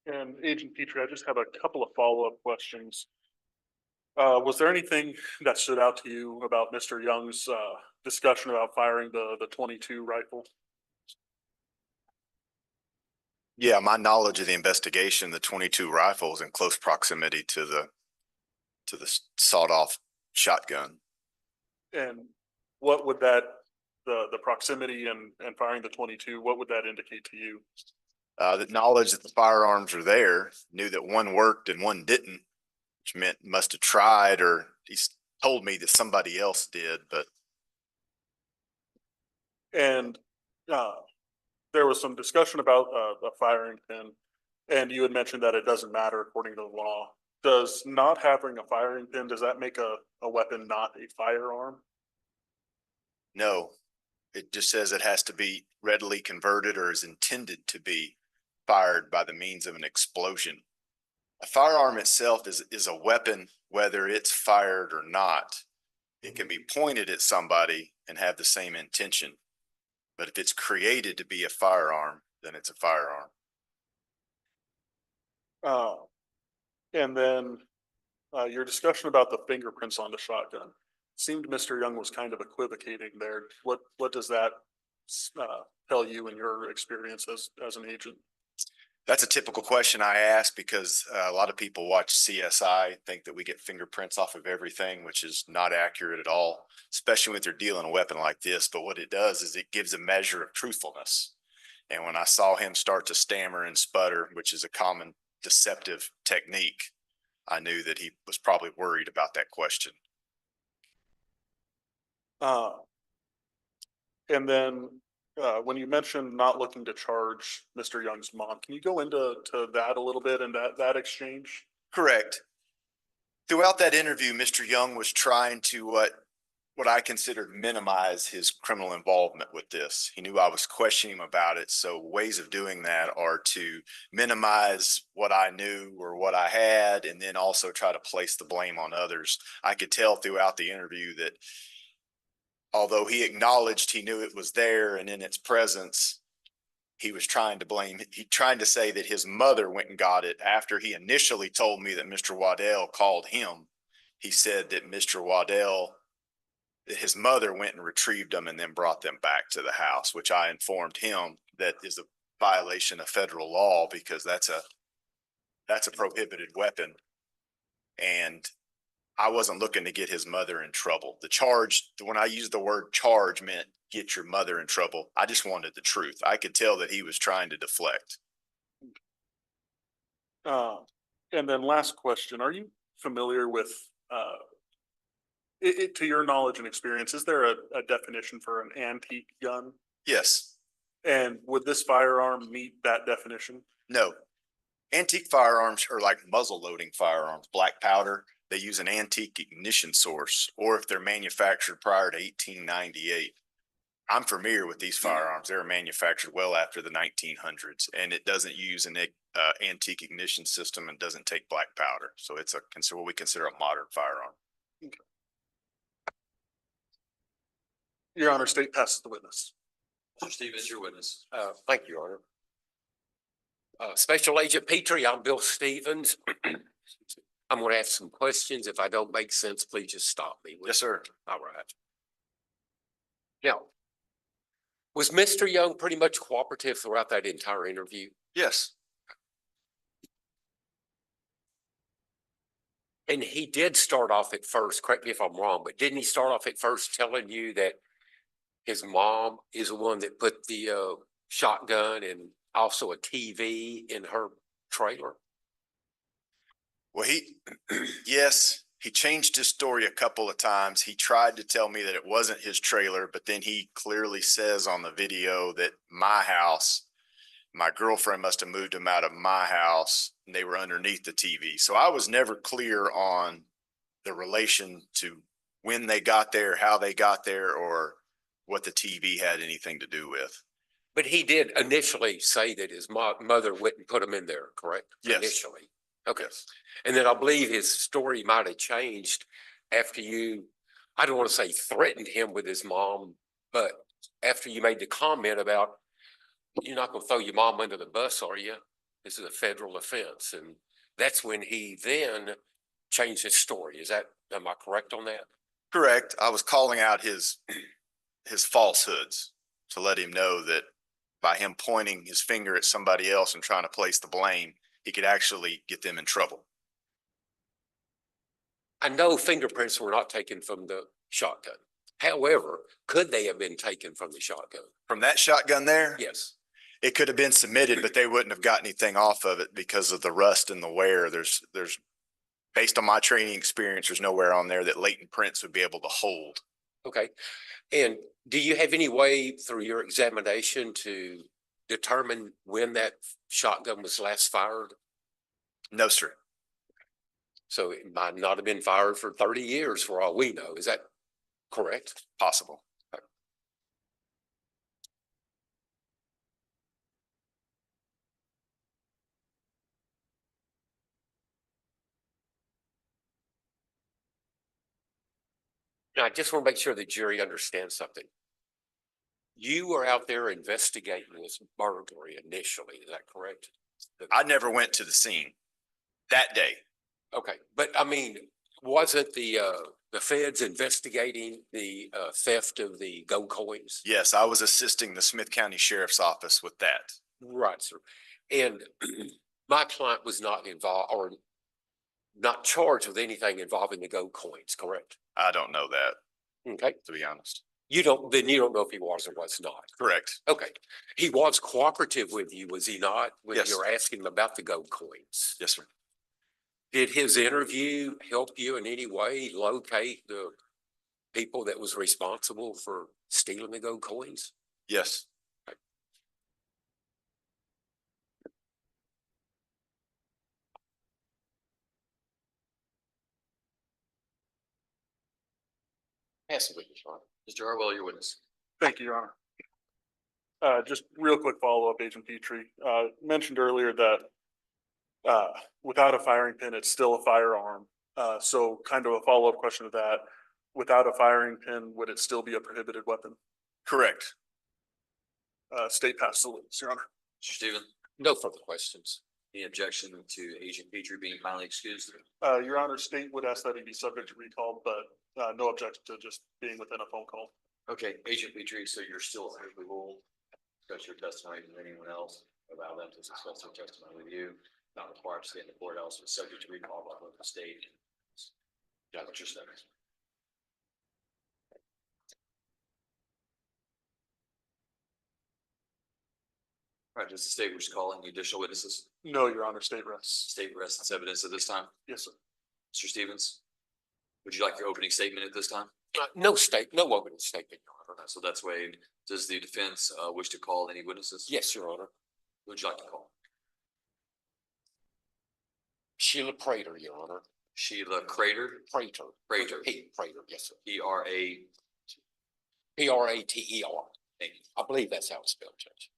And Agent Petrie, I just have a couple of follow-up questions. Was there anything that stood out to you about Mr. Young's discussion about firing the 22 rifle? Yeah, my knowledge of the investigation, the 22 rifles in close proximity to the to the sawed-off shotgun. And what would that, the proximity and firing the 22, what would that indicate to you? The knowledge that the firearms are there, knew that one worked and one didn't, which meant must have tried, or he's told me that somebody else did, but And there was some discussion about a firing pin, and you had mentioned that it doesn't matter according to the law. Does not having a firing pin, does that make a weapon not a firearm? no, it just says it has to be readily converted or is intended to be fired by the means of an explosion. A firearm itself is a weapon, whether it's fired or not. It can be pointed at somebody and have the same intention. But if it's created to be a firearm, then it's a firearm. And then your discussion about the fingerprints on the shotgun seemed Mr. Young was kind of equivocating there. What does that tell you in your experience as an agent? That's a typical question I ask because a lot of people watch CSI, think that we get fingerprints off of everything, which is not accurate at all, especially when they're dealing a weapon like this. But what it does is it gives a measure of truthfulness. And when I saw him start to stammer and sputter, which is a common deceptive technique, I knew that he was probably worried about that question. And then when you mentioned not looking to charge Mr. Young's mom, can you go into that a little bit and that exchange? Correct. Throughout that interview, Mr. Young was trying to what I considered minimize his criminal involvement with this. He knew I was questioning him about it. So ways of doing that are to minimize what I knew or what I had, and then also try to place the blame on others. I could tell throughout the interview that although he acknowledged he knew it was there and in its presence, he was trying to say that his mother went and got it after he initially told me that Mr. Waddell called him. He said that Mr. Waddell, his mother went and retrieved them and then brought them back to the house, which I informed him that is a violation of federal law because that's a prohibited weapon. And I wasn't looking to get his mother in trouble. The charge, when I used the word charge, meant get your mother in trouble. I just wanted the truth. I could tell that he was trying to deflect. And then last question, are you familiar with, to your knowledge and experience, is there a definition for an antique gun? Yes. And would this firearm meet that definition? No. Antique firearms are like muzzle loading firearms, black powder. They use an antique ignition source, or if they're manufactured prior to 1898. I'm familiar with these firearms. They were manufactured well after the 1900s, and it doesn't use an antique ignition system and doesn't take black powder. So it's what we consider a modern firearm. Okay. Your Honor, state passes the witness. Mr. Stevens, your witness. Thank you, Your Honor. Special Agent Petrie, I'm Bill Stevens. I'm going to ask some questions. If I don't make sense, please just stop me. Yes, sir. All right. Now, was Mr. Young pretty much cooperative throughout that entire interview? Yes. And he did start off at first, correct me if I'm wrong, but didn't he start off at first telling you that his mom is the one that put the shotgun and also a TV in her trailer? Well, yes, he changed his story a couple of times. He tried to tell me that it wasn't his trailer, but then he clearly says on the video that my girlfriend must have moved him out of my house and they were underneath the TV. So I was never clear on the relation to when they got there, how they got there, or what the TV had anything to do with. But he did initially say that his mother wouldn't put him in there, correct? Yes. Initially. Okay. Yes. And then I believe his story might have changed after you, I don't want to say threatened him with his mom, but after you made the comment about, you're not going to throw your mom under the bus, are you? This is a federal offense. And that's when he then changed his story. Am I correct on that? Correct. I was calling out his falsehoods to let him know that by him pointing his finger at somebody else and trying to place the blame, he could actually get them in trouble. I know fingerprints were not taken from the shotgun. However, could they have been taken from the shotgun? From that shotgun there? Yes. It could have been submitted, but they wouldn't have got anything off of it because of the rust and the wear. Based on my training experience, there's nowhere on there that latent prints would be able to hold. Okay. And do you have any way through your examination to determine when that shotgun was last fired? No, sir. So it might not have been fired for 30 years for all we know. Is that correct? Possible. Now, I just want to make sure the jury understands something. You were out there investigating this burglary initially, is that correct? I never went to the scene that day. Okay, but I mean, wasn't the feds investigating the theft of the gold coins? Yes, I was assisting the Smith County Sheriff's Office with that. Right, sir. And my client was not involved or not charged with anything involving the gold coins, correct? I don't know that, Okay, to be honest. you don't know if he was or was not. Correct. Okay, he was cooperative with you, was he not? When Yes. you were asking him about the gold coins? Yes, sir. Did his interview help you in any way locate the people that was responsible for stealing the gold coins? Yes. Pass the witness, Ron. Mr. Harwell, your witness. Thank you, Your Honor. Just real quick follow-up, Agent Petrie, mentioned earlier that without a firing pin, it's still a firearm. So kind of a follow-up question to that, without a firing pin, would it still be a prohibited weapon? Correct. State pass the witness, Your Honor. Mr. Steven, No further questions. any objection to Agent Petrie being finally excused? Your Honor, state would ask that he be subject to recall, but no objection to just being within a phone call. Okay, Agent Petrie, so you're still able to discuss your testimony with anyone else, allow them to discuss their testimony with you, not required to stay in the courthouse, but subject to recall by both the state. Yeah, what you're saying. All right, does the state wish to call any additional witnesses? No, Your Honor, state rests. State rests its evidence at this time. Yes, sir. Mr. Stevens, would you like your opening statement at this time? No opening statement, Your Honor. So that's waived. Does the defense wish to call any witnesses? Yes, Your Honor. Who would you like to call? Sheila Prater, Your Honor. Sheila Crater? Prater. Prater. Prater, yes, sir. Prater. Prater. Thank you. I believe that's how it's spelled, Judge.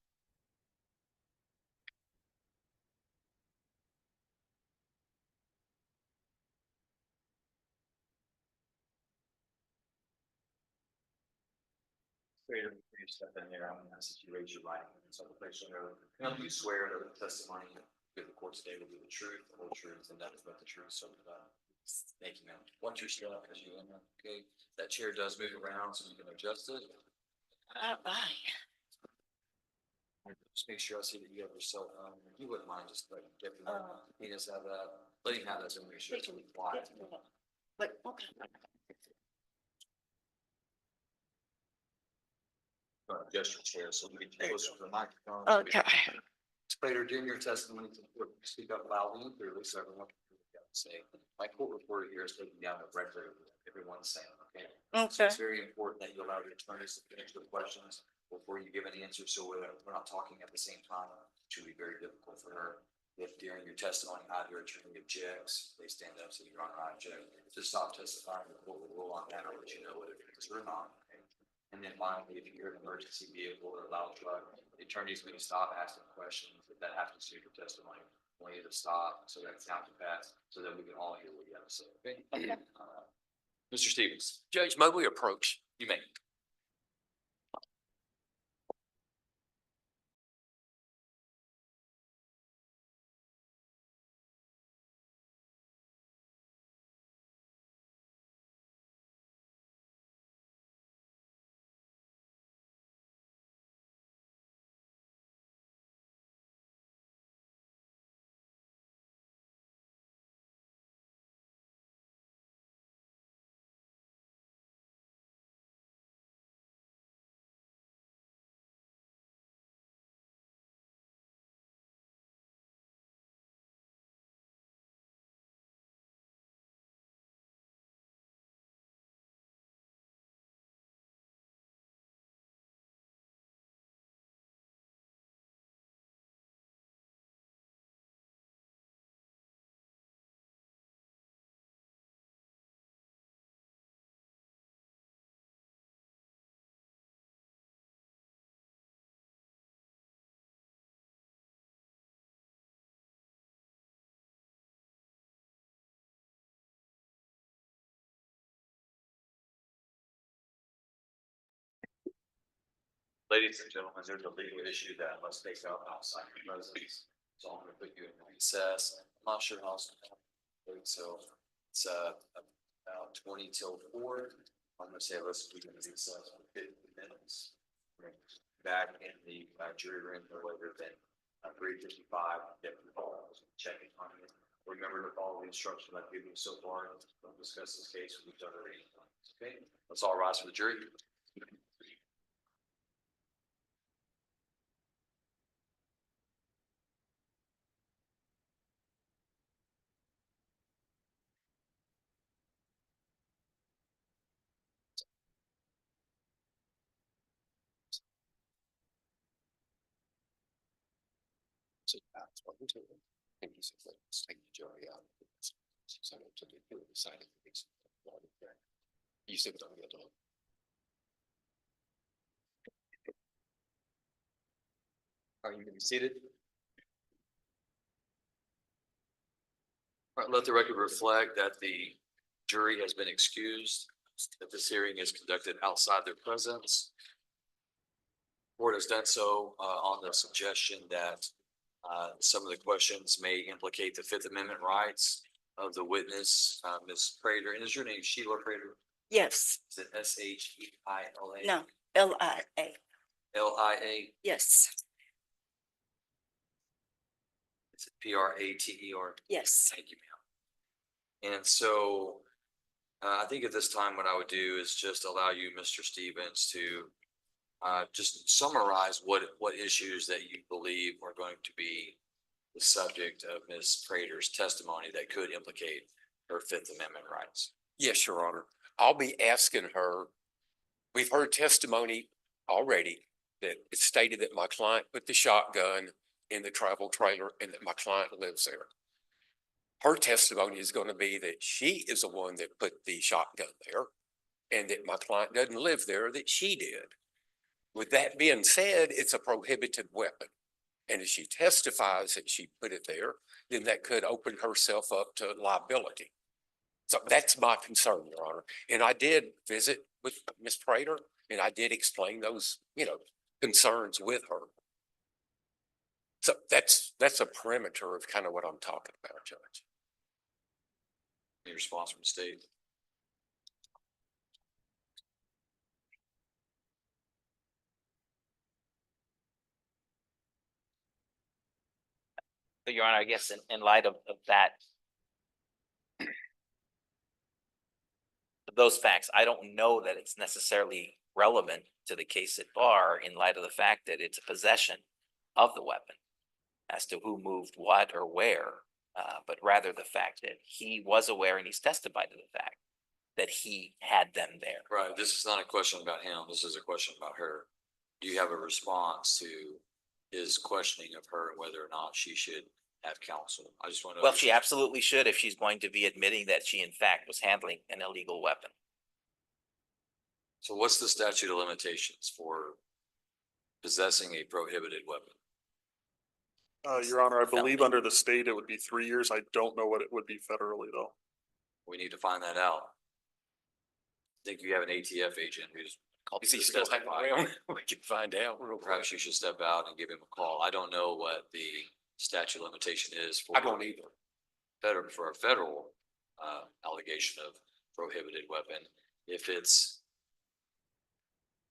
Crater, before you step in there, I'm gonna ask that you raise your right hand. So the place you know, you swear that the testimony of the court today will be the truth, the whole truth, and nothing but the truth. So, thank you, ma'am. Once you're still up, because you, okay, that chair does move around, so you can adjust it. Just make sure I see that you have your cell phone. If you wouldn't mind, just like, get him, he does have that, let him have that, so make sure it's really quiet. Adjust your chair so we can get closer to the microphone. Okay. Prater, during your testimony, to the court, speak up loudly and clearly so everyone can hear what you have to say. My court reporter here is taking down the record of what everyone's saying, okay? So Okay. it's very important that you allow your attorneys to finish the questions before you give an answer, so we're not talking at the same time. It should be very difficult for her. If during your testimony, either attorney objects, they stand up, so Your Honor, I object. To stop testifying, the court will rule on that, I'll let you know whether it is or not, okay? And then finally, if you hear an emergency vehicle or a loud truck, the attorney's going to stop asking questions. If that happens to your testimony, I want you to stop so that sound can pass, so that we can all hear what you have to say, okay? Mr. Stevens, Judge, may we approach? you may. Ladies and gentlemen, there's a legal issue that must take up outside the residence. So I'm gonna put you in recess. I'm not sure how soon. So it's about 20 till 4. I'm gonna say let's do the recess for 50 minutes. Back in the jury room no later than 3:55. Checking on it. Remember to follow the instructions I've given you so far. Don't discuss this case with each other. Okay, let's all rise for the jury. So that's what we're doing. And he said, let's take the jury out. So I took it to the side of the case. You said it on the other. Are you gonna be seated? All right, let the record reflect that the jury has been excused, that this hearing is conducted outside their presence. Court has done so on the suggestion that some of the questions may implicate the Fifth Amendment rights of the witness, Ms. Prater. And is your name Sheila Prater? Yes, Is it Sheila? no, LIA, LIA? yes, Is it PRATER? yes. Thank you, ma'am. And so I think at this time, what I would do is just allow you, Mr. Stevens, to just summarize what issues that you believe are going to be the subject of Ms. Prater's testimony that could implicate her Fifth Amendment rights. Yes, Your Honor. I'll be asking her, we've heard testimony already that it stated that my client put the shotgun in the travel trailer and that my client lives there. Her testimony is going to be that she is the one that put the shotgun there and that my client doesn't live there, that she did. With that being said, it's a prohibited weapon. And if she testifies that she put it there, then that could open herself up to liability. So that's my concern, Your Honor. And I did visit with Ms. Prater and I did explain those, concerns with her. So that's a perimeter of kind of what I'm talking about, Judge. Any response from the state? So, Your Honor, I guess in light of that, those facts, I don't know that it's necessarily relevant to the case at bar in light of the fact that it's a possession of the weapon as to who moved what or where, but rather the fact that he was aware and he's testified to the fact that he had them there. Right. This is not a question about him. This is a question about her. Do you have a response to his questioning of her and whether or not she should have counsel? I just want to. Well, she absolutely should if she's going to be admitting that she in fact was handling an illegal weapon. So what's the statute of limitations for possessing a prohibited weapon? Your Honor, I believe Felony. under the state, it would be 3 years. I don't know what it would be federally though. We need to find that out. I think you have an ATF agent who's. Is he still hanging around? We can find out real quick. Perhaps you should step out and give him a call. I don't know what the statute of limitation is for. I don't either. For a federal allegation of prohibited weapon. If it's.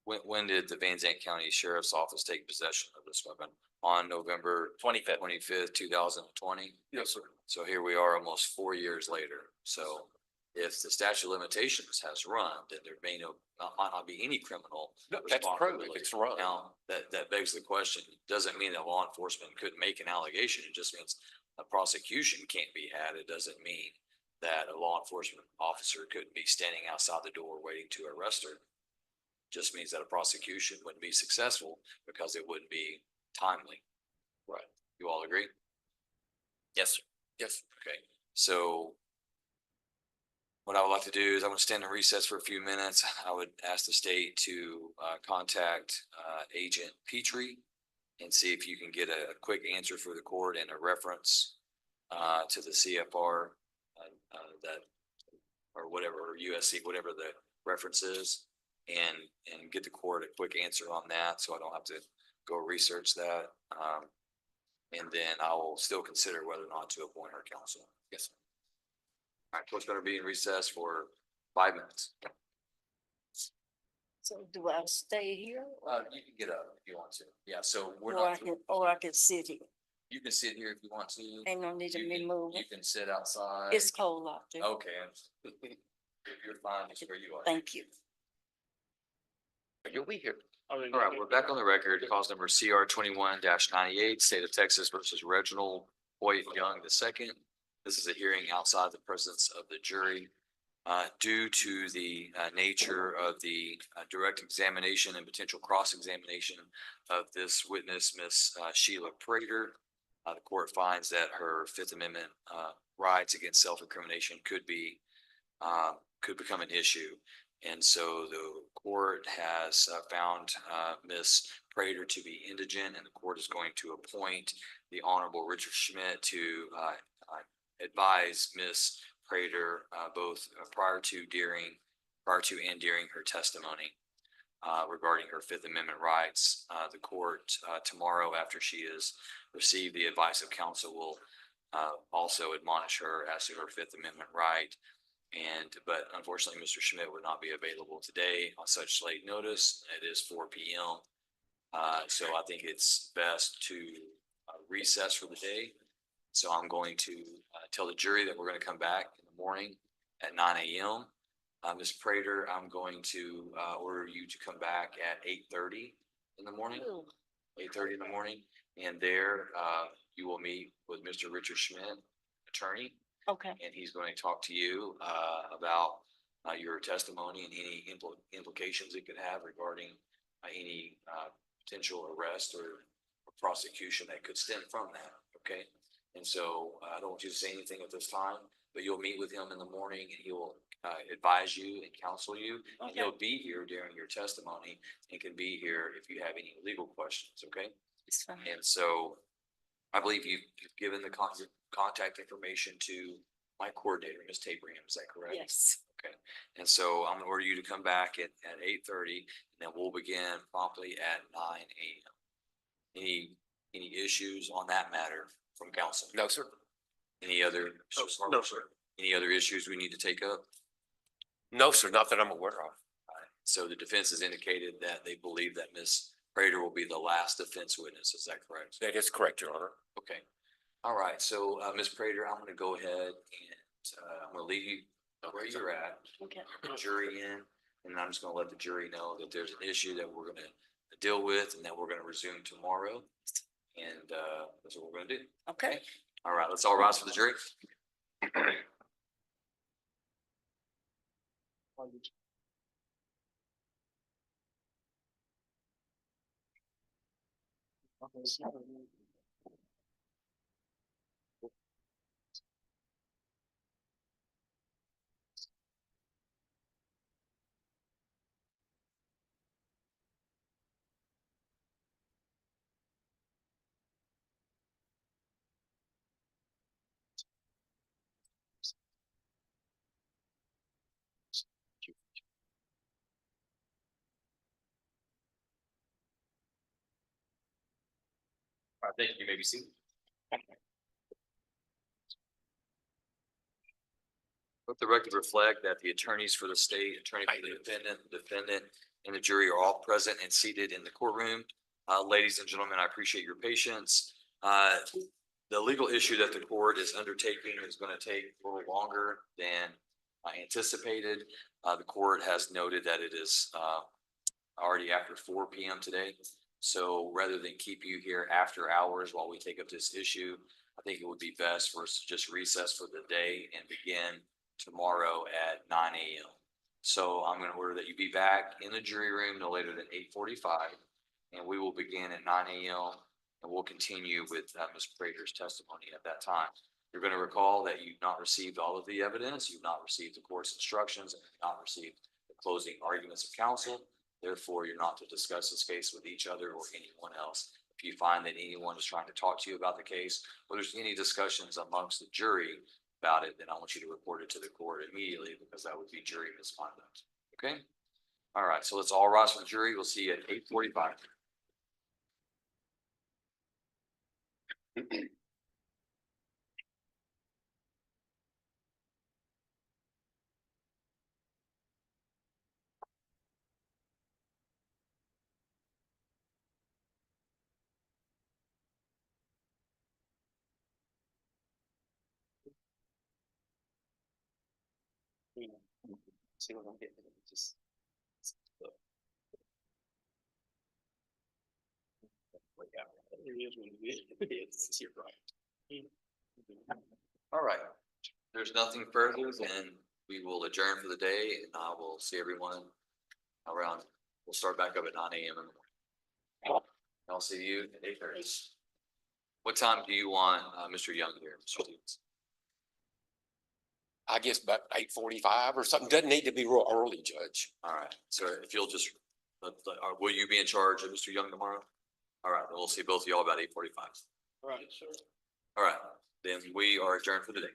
When did the Van Zandt County Sheriff's Office take possession of this weapon? On November 25th, 2020? Yes, sir. So here we are almost 4 years later. So if the statute of limitations has run, then there might not be any criminal. No, that's true. If it's run. Now, that begs the question, doesn't mean that law enforcement couldn't make an allegation. It just means a prosecution can't be had. It doesn't mean that a law enforcement officer couldn't be standing outside the door waiting to arrest her. Just means that a prosecution wouldn't be successful because it wouldn't be timely. Right. You all agree? Yes, sir. Yes. Okay. So what I would like to do is I'm going to stand in recess for a few minutes. I would ask the state to contact Agent Petrie and see if you can get a quick answer for the court and a reference to the CFR that or whatever, or USC, whatever the reference is. and get the court a quick answer on that, so I don't have to go research that. And then I will still consider whether or not to appoint her counsel. Yes. All right, court's gonna be in recess for 5 minutes. So do I stay here? You can get up if you want to. Yeah, so we're Or I not, can, or I can sit here? you can sit here if you want to. Ain't no need to You me can- moving. You can sit outside. It's cold out there. Okay. If you're fine, just where you are. Thank you. You'll be here. All right, we're back on the record. Cause number CR 21-98, State of Texas versus Reginald Hoyt Young II. This is a hearing outside the presence of the jury. Due to the nature of the direct examination and potential cross-examination of this witness, Miss Sheila Prater, the court finds that her Fifth Amendment rights against self-incrimination could become an issue. And so the court has found Miss Prater to be indigent, and the court is going to appoint the Honorable Richard Schmidt to advise Miss Prater both prior to and during her testimony regarding her Fifth Amendment rights. The court tomorrow, after she has received the advice of counsel, will also admonish her as to her Fifth Amendment right. But unfortunately, Mr. Schmidt would not be available today on such late notice. It is 4 p.m. So I think it's best to recess for the day. So I'm going to tell the jury that we're going to come back in the morning at 9 a.m. Ms. Prater, I'm going to order you to come back at 8:30 in the morning. 8:30 in the morning, and there you will meet with Mr. Richard Schmidt, attorney. Okay. And he's going to talk to you about your testimony and any implications it could have regarding any potential arrest or prosecution that could stem from that. Okay. And so I don't want you to say anything at this time, but you'll meet with him in the morning and he will advise you and counsel you. And Okay. he'll be here during your testimony and can be here if you have any legal questions. Okay. It's fine. And so I believe you've given the contact information to my coordinator, Ms. Tabraham. Is that correct? Yes. Okay. And so I'm gonna order you to come back at 8:30 and then we'll begin promptly at 9 a.m. Any issues on that matter from council? No, sir. Any other? No, sir. Any other issues we need to take up? No, sir, not that I'm aware of. So the defense has indicated that they believe that Ms. Prater will be the last defense witness. Is that correct? That is correct, Your Honor. Okay. All right. So, Ms. Prater, I'm going to go ahead and I'm going to leave you where you're at, Okay. the jury in, and I'm just going to let the jury know that there's an issue that we're going to deal with and that we're going to resume tomorrow. And that's what we're going to do. Okay. All right. Let's all rise for the jury. All right. Thank you. You may be seated. Let the record reflect that the attorneys for the state, attorney for the defendant, and the jury are all present and seated in the courtroom. Ladies and gentlemen, I appreciate your patience. The legal issue that the court is undertaking is going to take a little longer than I anticipated. The court has noted that it is already after 4 p.m. today. So rather than keep you here after hours while we take up this issue, I think it would be best for us to just recess for the day and begin tomorrow at 9 a.m. So I'm going to order that you be back in the jury room no later than 8:45, and we will begin at 9 a.m. and we'll continue with Ms. Prater's testimony at that time. You're going to recall that you've not received all of the evidence, you've not received the court's instructions, and you've not received the closing arguments of counsel. Therefore, you're not to discuss this case with each other or anyone else. If you find that anyone is trying to talk to you about the case, or there's any discussions amongst the jury about it, then I want you to report it to the court immediately because that would be jury misconduct. Okay? All right, so let's all rise for the jury. We'll see you at 8:45. See what I'm getting, just. You're right. All right. There's nothing further, then we will adjourn for the day and I will see everyone around. We'll start back up at 9 a.m. in the morning. I'll see you at 8:30. What time do you want, Mr. Young here, Mr. Stevens? I guess about 8:45 or something. Doesn't need to be real early, Judge. All right, so if you'll just, will you be in charge of Mr. Young tomorrow? All right, then we'll see both of y'all about 8:45. Right, sir. All right, then we are adjourned for the day.